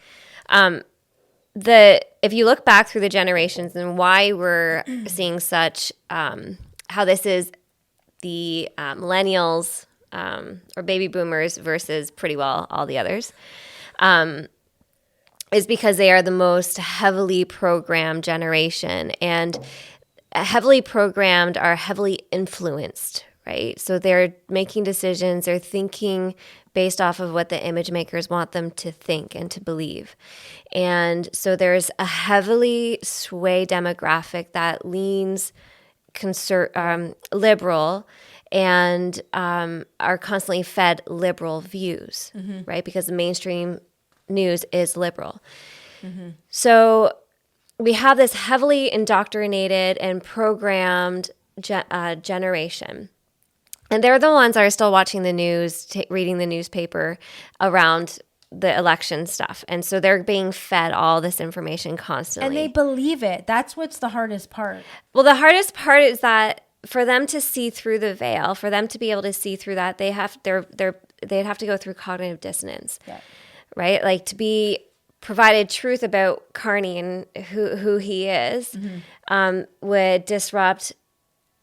If you look back through the generations and why we're seeing such, how this is the millennials or baby boomers versus pretty well all the others, is because they are the most heavily programmed generation, and heavily programmed are heavily influenced, right? So they're making decisions, they're thinking based off of what the image makers want them to think and to believe. And so there's a heavily sway demographic that leans liberal and are constantly fed liberal views, right? Because the mainstream news is liberal. Mm-hmm. So we have this heavily indoctrinated and programmed generation. And they're the ones that are still watching the news, reading the newspaper around the election stuff. And so they're being fed all this information constantly. And they believe it. That's what's the hardest part. Well, the hardest part is that for them to see through the veil, for them to be able to see through that, they'd have to go through cognitive dissonance. Yeah. Right? Like to be provided truth about Carney and who he is would disrupt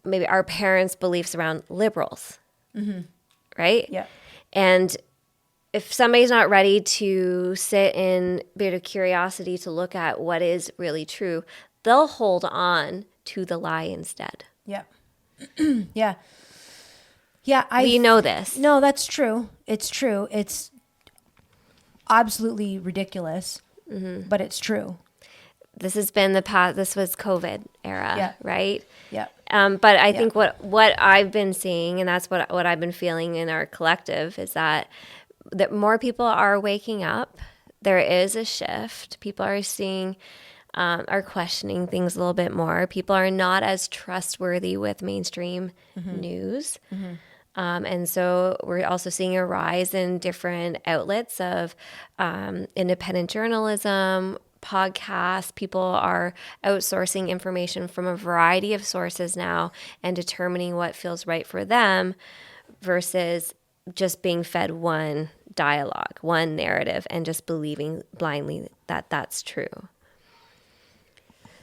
maybe our parents' beliefs around liberals, right? Yeah. And if somebody's not ready to sit in a bit of curiosity to look at what is really true, they'll hold on to the lie instead. Yeah. Yeah. Yeah. We know this. No, that's true. It's true. It's absolutely ridiculous, but it's true. This has been the past. This was COVID era, right? Yeah. But I think what I've been seeing, and that's what I've been feeling in our collective, is that more people are waking up. There is a shift. People are seeing, are questioning things a little bit more. People are not as trustworthy with mainstream news. And so we're also seeing a rise in different outlets of independent journalism, podcasts. People are outsourcing information from a variety of sources now and determining what feels right for them versus just being fed one dialogue, one narrative, and just believing blindly that that's true.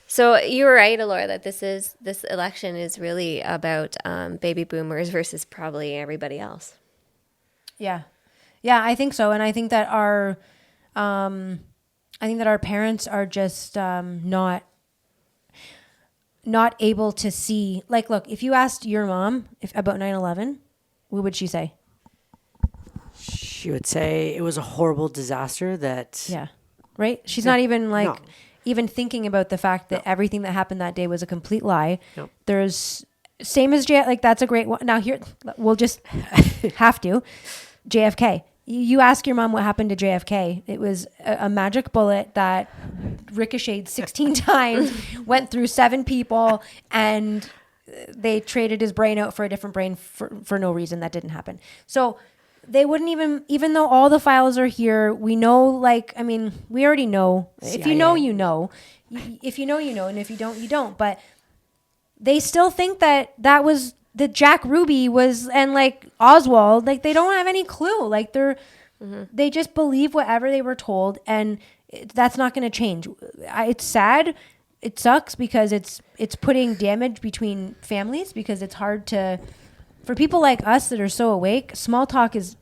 So you were right, Alora, that this election is really about baby boomers versus probably everybody else. Yeah. Yeah, I think so. And I think that our parents are just not able to see. Like, look, if you asked your mom about 9/11, what would she say? She would say it was a horrible disaster that... Yeah. Right? She's not even even thinking about the fact that everything that happened that day was a complete lie. No. There's same as that's a great one. Now here, we'll just have to. JFK. You ask your mom what happened to JFK. It was a magic bullet that ricocheted 16 times, went through 7 people, and they traded his brain out for a different brain for no reason. That didn't happen. So they wouldn't even though all the files are here, we know, we already know. CIA. If you know, you know. If you know, you know. And if you don't, you don't. But they still think that was... that Jack Ruby was, and Oswald, they don't have any clue. They just believe whatever they were told, and that's not going to change. It's sad. It sucks because it's putting damage between families, because it's hard for people like us that are so awake. Small talk is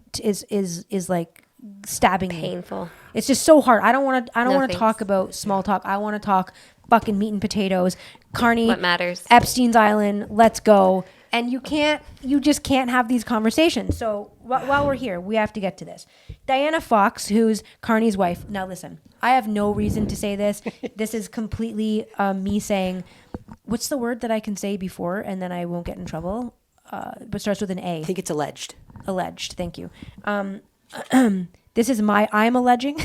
like stabbing painful. Me. It's just so hard. I don't want to talk about small talk. I want to talk fucking meat and potatoes. Carney, what matters? Epstein's Island. Let's go. And you just can't have these conversations. So while we're here, we have to get to this. Diana Fox, who's Carney's wife. Now listen, I have no reason to say this. This is completely me saying, what's the word that I can say before and then I won't get in trouble? But starts with an A. I think it's alleged. Alleged. Thank you. This is I'm alleging.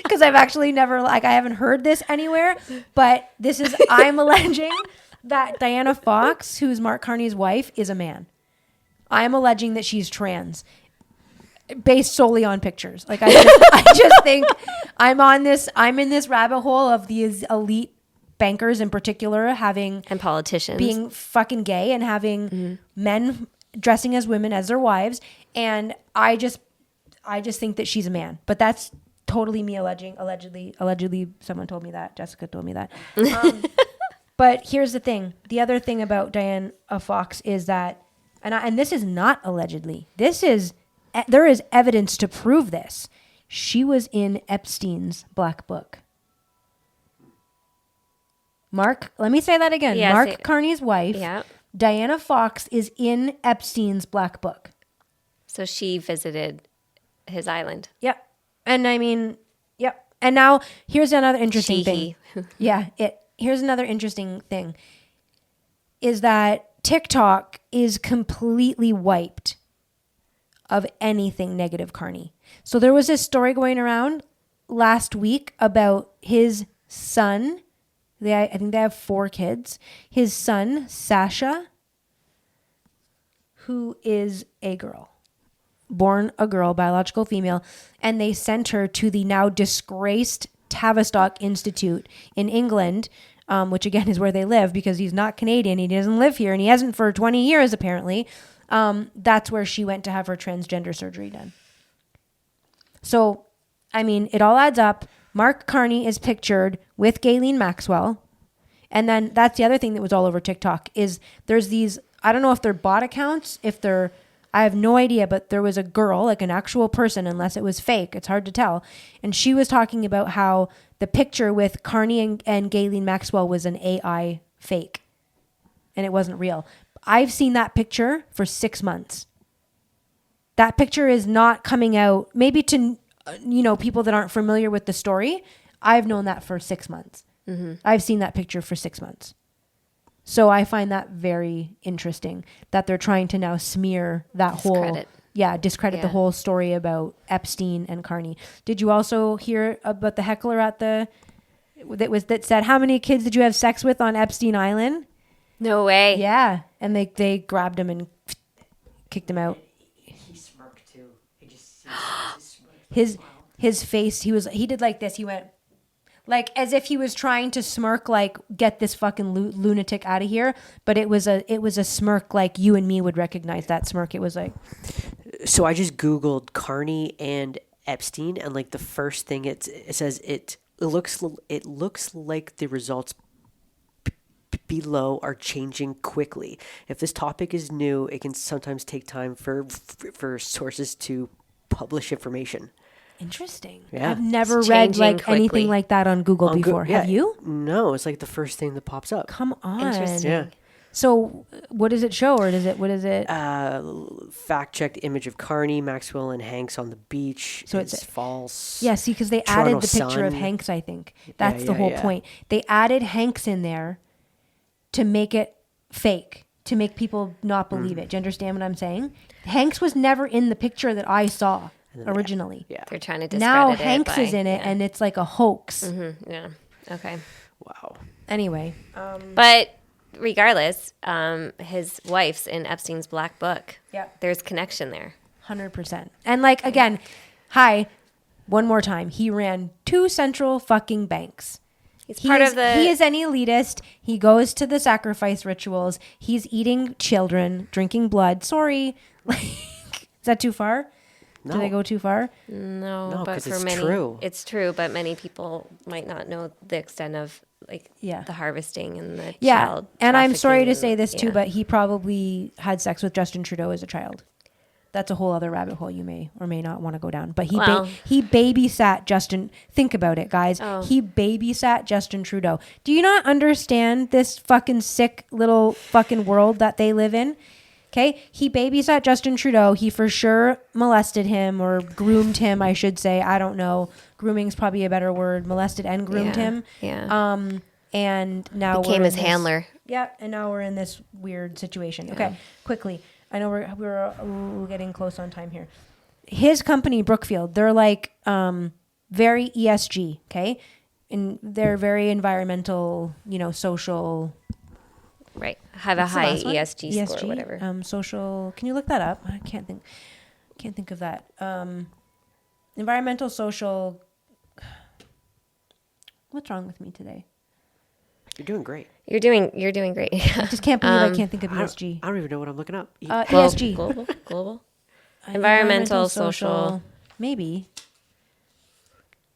Because I've actually never, I haven't heard this anywhere. But I'm alleging that Diana Fox, who's Mark Carney's wife, is a man. I am alleging that she's trans, based solely on pictures. I just think I'm in this rabbit hole of these elite bankers in particular and politicians being fucking gay and having men dressing as women as their wives. And I just think that she's a man, but that's totally me allegedly someone told me that. Jessica told me that. But here's the thing. The other thing about Diana Fox is that, and this is not allegedly, there is evidence to prove this. She was in Epstein's Black Book. Mark, let me say that again. Yeah, Mark Carney's wife, Diana Fox, is in Epstein's Black Book. So she visited his island. Yep. And yep. And now here's another interesting thing. Here's another interesting thing is that TikTok is completely wiped of anything negative Carney. So there was this story going around last week about his son. I think they have 4 kids. His son, Sasha, who is a girl, born a girl, biological female, and they sent her to the now disgraced Tavistock Institute in England, which again is where they live because he's not Canadian. He doesn't live here, and he hasn't for 20 years apparently. That's where she went to have her transgender surgery done. So I mean, it all adds up. Mark Carney is pictured with Ghislaine Maxwell. And then that's the other thing that was all over TikTok is there's these, I don't know if they're bot accounts, I have no idea, but there was a girl, like an actual person, unless it was fake. It's hard to tell. And she was talking about how the picture with Carney and Ghislaine Maxwell was an AI fake. And it wasn't real. I've seen that picture for 6 months. That picture is not coming out, maybe to, people that aren't familiar with the story. I've known that for 6 months. Mm-hmm. I've seen that picture for 6 months. So I find that very interesting that they're trying to now smear that discredit the whole story about Epstein and Carney. Did you also hear about the heckler that said, how many kids did you have sex with on Epstein Island? No way. Yeah. And they grabbed him and kicked him out. He smirked too. He just his face, he did like this. He went like as if he was trying to smirk, like get this fucking lunatic out of here. But it was a smirk like you and me would recognize that smirk. It was like. So I just Googled Carney and Epstein, and like the first thing it says it looks like the results below are changing quickly. If this topic is new, it can sometimes take time for sources to publish information. Interesting. Yeah. I've never read like anything like that on Google before. Have you? No, it's like the first thing that pops up. Come on. Interesting. Yeah. So what does it show, or what is it? Fact-checked image of Carney, Maxwell, and Hanks on the beach. So it's false. Yeah, see, because they Toronto added the picture of Sun. Hanks, I think. That's the whole point. They added Hanks in there to make it fake, to make people not believe it. Do you understand what I'm saying? Hanks was never in the picture that I saw originally. Yeah. They're trying to discredit now it. Now Hanks is in it, and it's like a hoax. Mm-hmm. Yeah. Okay. Wow. Anyway. But regardless, his wife's in Epstein's black book. Yeah. There's connection there. 100%. And like, again, one more time. He ran 2 central fucking banks. He is an elitist. He goes to the sacrifice rituals. He's eating children, drinking blood. Sorry. Is that too far? No. Did I go too far? No, but for it's many, true. It's true, but many people might not know the extent of the harvesting and the child. And I'm sorry to say this too, but he probably had sex with Justin Trudeau as a child. That's a whole other rabbit hole you may or may not want to go down. But he babysat Justin. Think about it, guys. Oh. He babysat Justin Trudeau. Do you not understand this fucking sick little fucking world that they live in? Okay, he babysat Justin Trudeau. He for sure molested him or groomed him, I should say. I don't know. Grooming's probably a better word. Molested and groomed him. Yeah. And now became his handler. Yeah, and now we're in this weird situation. Yeah. Okay, quickly. I know we're getting close on time here. His company, Brookfield, they're like very ESG, okay? And they're very environmental, social. Right. Have a high ESG score or whatever. Social. Can you look that up? I can't think of that. Environmental, social. What's wrong with me today? You're doing great. You're doing great. I just can't believe I can't think of ESG. I don't even know what I'm looking up. ESG. Global. Environmental, social. Maybe.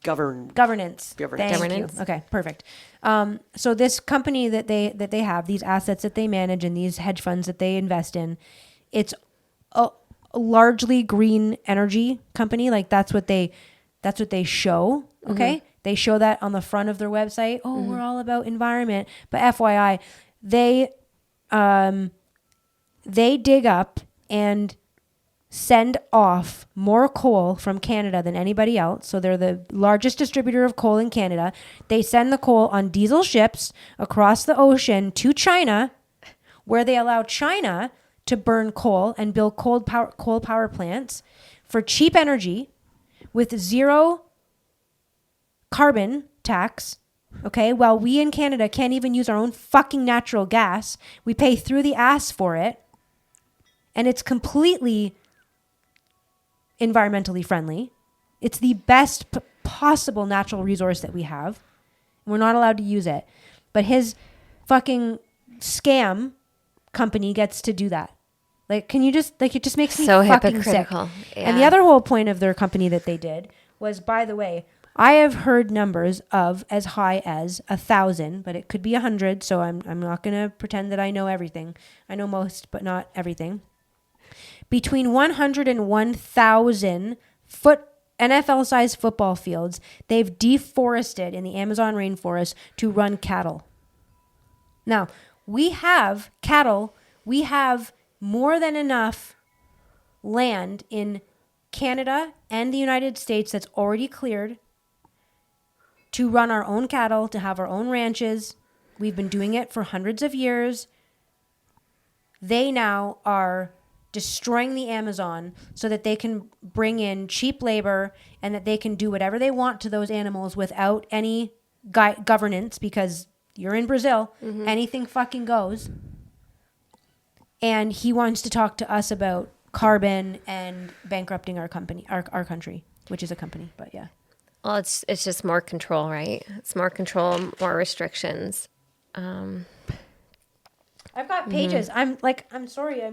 Governance. Thank you. Okay, perfect. So this company that they have, these assets that they manage and these hedge funds that they invest in, it's a largely green energy company. Like that's what they show. Okay. Mm-hmm. They show that on the front of their website. Oh, we're all about environment. But FYI, they dig up and send off more coal from Canada than anybody else. So they're the largest distributor of coal in Canada. They send the coal on diesel ships across the ocean to China, where they allow China to burn coal and build coal power plants for cheap energy with zero carbon tax, okay? While we in Canada can't even use our own fucking natural gas. We pay through the ass for it. And it's completely environmentally friendly. It's the best possible natural resource that we have. We're not allowed to use it. But his fucking scam company gets to do that. Like, can you just, it just makes me so fucking sick. Yeah. And the other whole point of their company that they did was, by the way, I have heard numbers of as high as 1,000, but it could be 100. So I'm not going to pretend that I know everything. I know most, but not everything. Between 100 and 1,000 NFL-sized football fields, they've deforested in the Amazon rainforest to run cattle. Now, we have cattle. We have more than enough land in Canada and the United States that's already cleared to run our own cattle, to have our own ranches. We've been doing it for hundreds of years. They now are destroying the Amazon so that they can bring in cheap labor and that they can do whatever they want to those animals without any governance, because you're in Brazil, anything fucking goes. And he wants to talk to us about carbon and bankrupting our company, our country, which is a company, but yeah. Well, it's just more control, right? It's more control, more restrictions. I've got pages. I'm sorry. I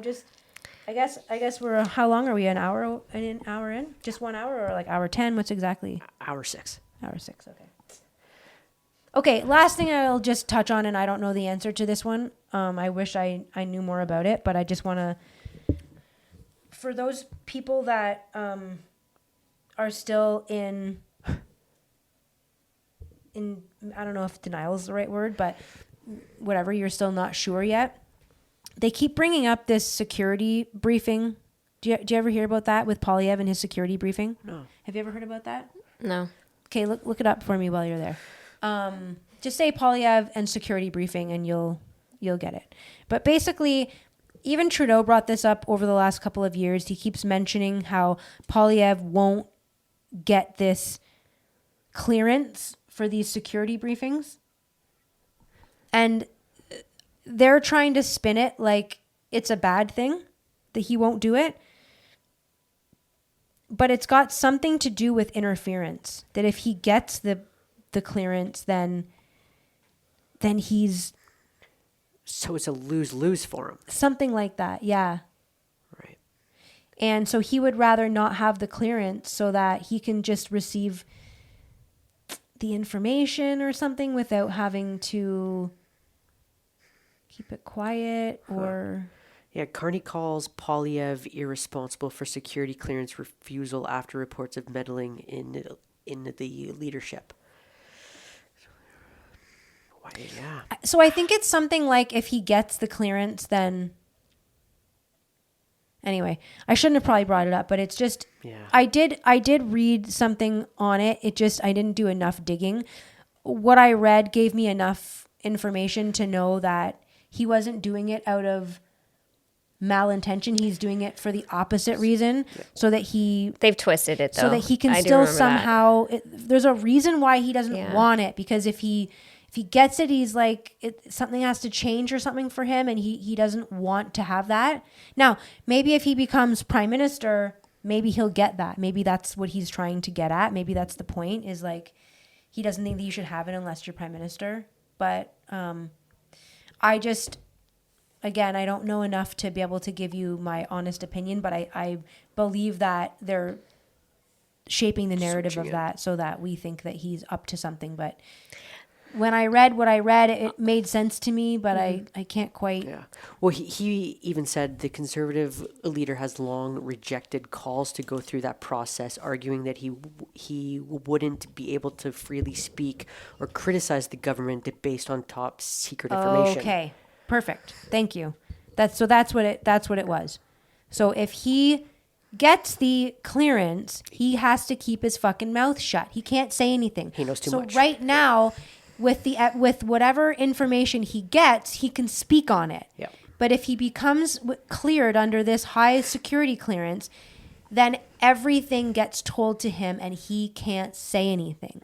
guess we're, how long are we? An hour in? Just 1 hour, or like hour 10? What's exactly? Hour 6. Hour 6. Okay. Okay. Last thing I'll just touch on, and I don't know the answer to this one. I wish I knew more about it, but I just want to, for those people that are still in I don't know if denial is the right word, but whatever, you're still not sure yet. They keep bringing up this security briefing. Do you ever hear about that with Polyev and his security briefing? No. Have you ever heard about that? No. Okay, look it up for me while you're there. Just say Polyev and security briefing and you'll get it. But basically, even Trudeau brought this up over the last couple of years. He keeps mentioning how Polyev won't get this clearance for these security briefings. And they're trying to spin it like it's a bad thing that he won't do it. But it's got something to do with interference. That if he gets the clearance, then he's... So it's a lose-lose for him. Something like that, yeah. Right. And so he would rather not have the clearance so that he can just receive the information or something without having to keep it quiet or... Yeah, Carney calls Polyev irresponsible for security clearance refusal after reports of meddling in the leadership. Why? Yeah. So I think it's something like if he gets the clearance, then... Anyway, I shouldn't have probably brought it up, but it's just... Yeah. I did read something on it. It just, I didn't do enough digging. What I read gave me enough information to know that he wasn't doing it out of malintention. He's doing it for the opposite reason, so that he... They've twisted it, though. So that he can still somehow... there's a reason why he doesn't want it, because if he gets it, he's like, something has to change or something for him, and he doesn't want to have that. Now, maybe if he becomes prime minister, maybe he'll get that. Maybe that's what he's trying to get at. Maybe that's the point, is like, he doesn't think that you should have it unless you're prime minister. But I just, again, I don't know enough to be able to give you my honest opinion, but I believe that they're shaping the narrative of that so that we think that he's up to something. But when I read what I read, it made sense to me, but I can't quite... Yeah. Well, he even said the Conservative leader has long rejected calls to go through that process, arguing that he wouldn't be able to freely speak or criticize the government based on top secret information. Okay, perfect. Thank you. That's what it was. So if he gets the clearance, he has to keep his fucking mouth shut. He can't say anything. He knows too much. So right now, with whatever information he gets, he can speak on it. Yeah. But if he becomes cleared under this high security clearance, then everything gets told to him and he can't say anything.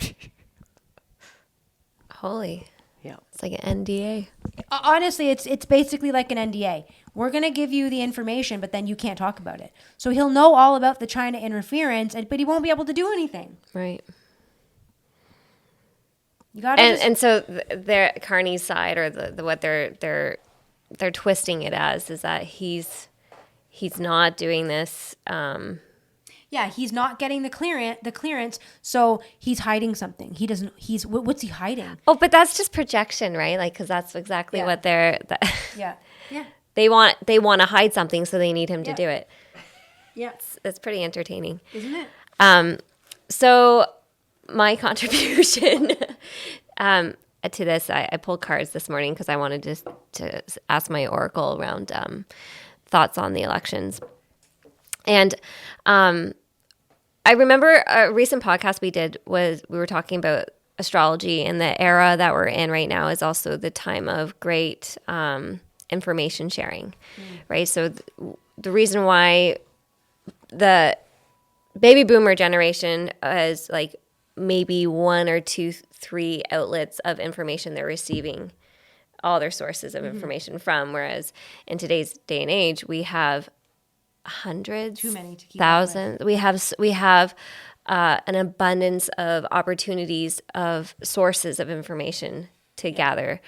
Holy. Yeah. It's like an NDA. Honestly, it's basically like an NDA. We're going to give you the information, but then you can't talk about it. So he'll know all about the China interference, but he won't be able to do anything. Right. You got and so their Carney's side, or the what they're twisting it as, is that he's not doing this. he's not getting the clearance, so he's hiding something. He doesn't. What's he hiding? Oh, but that's just projection, right? Like, because that's exactly what they're. Yeah. They want to hide something, so they need him to do it. Yeah, it's pretty entertaining, isn't it? So my contribution to this, I pulled cards this morning because I wanted to ask my oracle around thoughts on the elections. And I remember a recent podcast we did we were talking about astrology, and the era that we're in right now is also the time of great information sharing, right? So the reason why the baby boomer generation is like maybe 1 or 2, 3 outlets of information they're receiving all their sources of information from, whereas in today's day and age we have hundreds, too many to keep thousands. We have an abundance of opportunities of sources of information to gather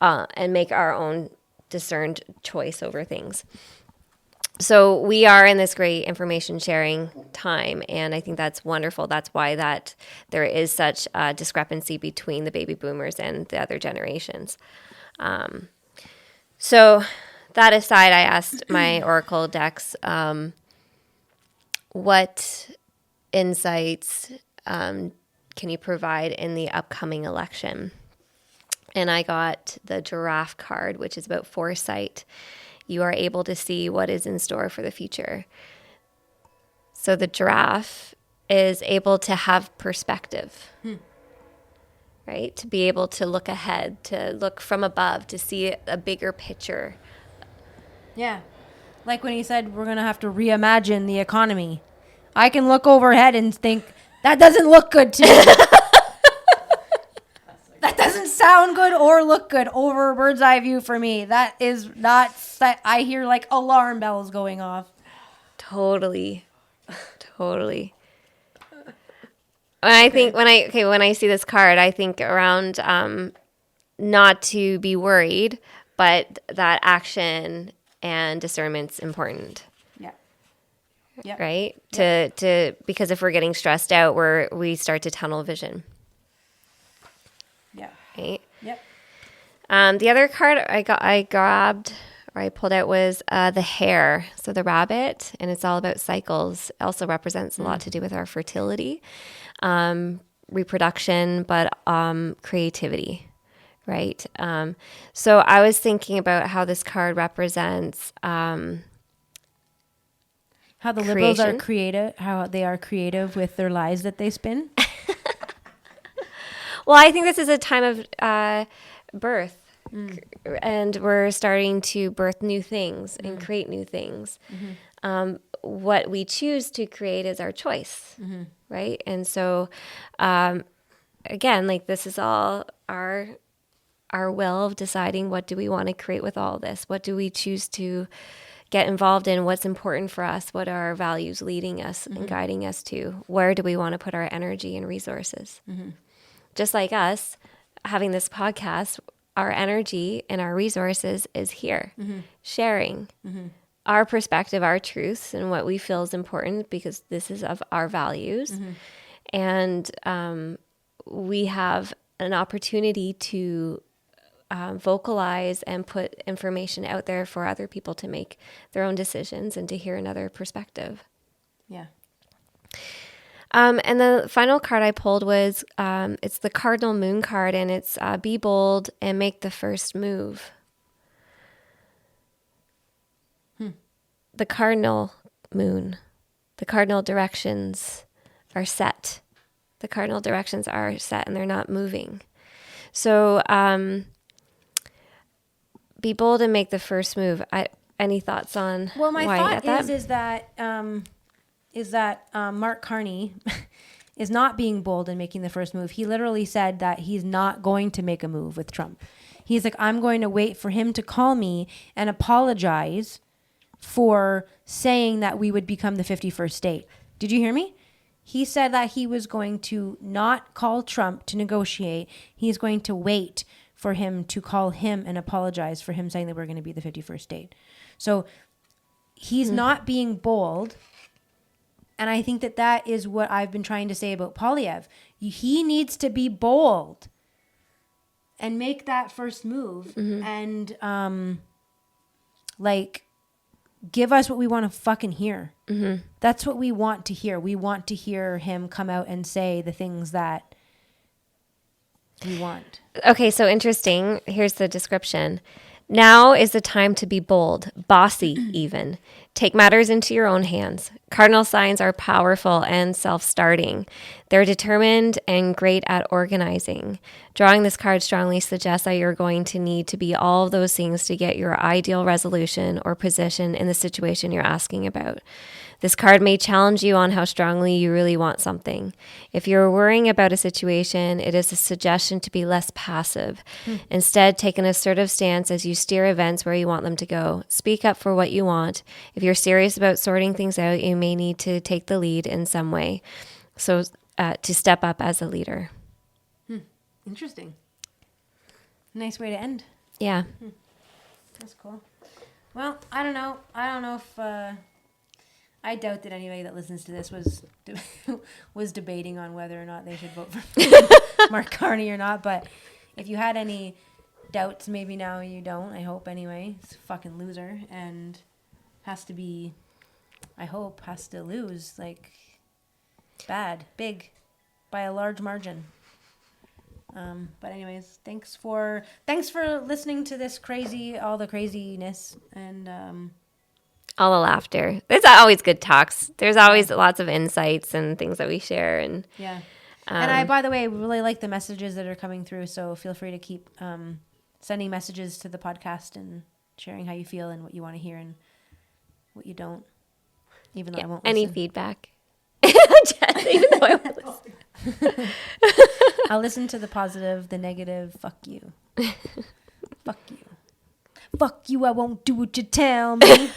and make our own discerned choice over things. So we are in this great information sharing time, and I think that's wonderful. That's why there is such a discrepancy between the baby boomers and the other generations. So that aside, I asked my oracle decks, what insights can you provide in the upcoming election? And I got the giraffe card, which is about foresight. You are able to see what is in store for the future. So the giraffe is able to have perspective, right? To be able to look ahead, to look from above, to see a bigger picture. Yeah. Like when he said we're going to have to reimagine the economy. I can look overhead and think, that doesn't look good to me. That doesn't sound good or look good over a bird's eye view for me. That is not, I hear like alarm bells going off. Totally. When I see this card, I think around not to be worried, but that action and discernment's important. Yeah. Yep. Right? To because if we're getting stressed out, we start to tunnel vision. Yeah. Right? Yep. The other card I grabbed or I pulled out was the hare, so the rabbit, and it's all about cycles. It also represents a lot to do with our fertility, reproduction, but creativity, right? So I was thinking about how this card represents how the liberals are creative, how they are creative with their lies that they spin. Well, I think this is a time of birth, and we're starting to birth new things and create new things. What we choose to create is our choice, right? And so, again, like this is all our will of deciding what do we want to create with all this? What do we choose to get involved in? What's important for us? What are our values leading us and guiding us to? Where do we want to put our energy and resources? Just like us having this podcast, our energy and our resources is here, sharing our perspective, our truths, and what we feel is important because this is of our values. And we have an opportunity to vocalize and put information out there for other people to make their own decisions and to hear another perspective. Yeah. And the final card I pulled was, it's the Cardinal Moon card, and it's be bold and make the first move. The Cardinal Moon, the cardinal directions are set. The cardinal directions are set and they're not moving. So be bold and make the first move. Any thoughts on why you got that? Well, my thought is that Mark Carney is not being bold and making the first move. He literally said that he's not going to make a move with Trump. He's like, I'm going to wait for him to call me and apologize for saying that we would become the 51st state. Did you hear me? He said that he was going to not call Trump to negotiate. He's going to wait for him to call him and apologize for him saying that we're going to be the 51st state. So he's not being bold. And I think that is what I've been trying to say about Polyev. He needs to be bold and make that first move and give us what we want to fucking hear. That's what we want to hear. We want to hear him come out and say the things that we want. Okay, so interesting. Here's the description. Now is the time to be bold, bossy even. Take matters into your own hands. Cardinal signs are powerful and self-starting. They're determined and great at organizing. Drawing this card strongly suggests that you're going to need to be all of those things to get your ideal resolution or position in the situation you're asking about. This card may challenge you on how strongly you really want something. If you're worrying about a situation, it is a suggestion to be less passive. Instead, take an assertive stance as you steer events where you want them to go. Speak up for what you want. If you're serious about sorting things out, you may need to take the lead in some way. So to step up as a leader. Interesting. Nice way to end. Yeah. That's cool. Well, I don't know. If... I doubt that anybody that listens to this was debating on whether or not they should vote for Mark Carney or not. But if you had any doubts, maybe now you don't. I hope anyway. He's a fucking loser and has to lose big, by a large margin. But anyways, thanks for listening to this all the craziness and. All the laughter. There's always good talks. There's always lots of insights and things that we share. And yeah. And I, by the way, really like the messages that are coming through. So feel free to keep sending messages to the podcast and sharing how you feel and what you want to hear and what you don't. Even though I won't listen. Any feedback. Jess, even though I won't listen. I'll listen to the positive, the negative. Fuck you. Fuck you. Fuck you, I won't do what you tell me.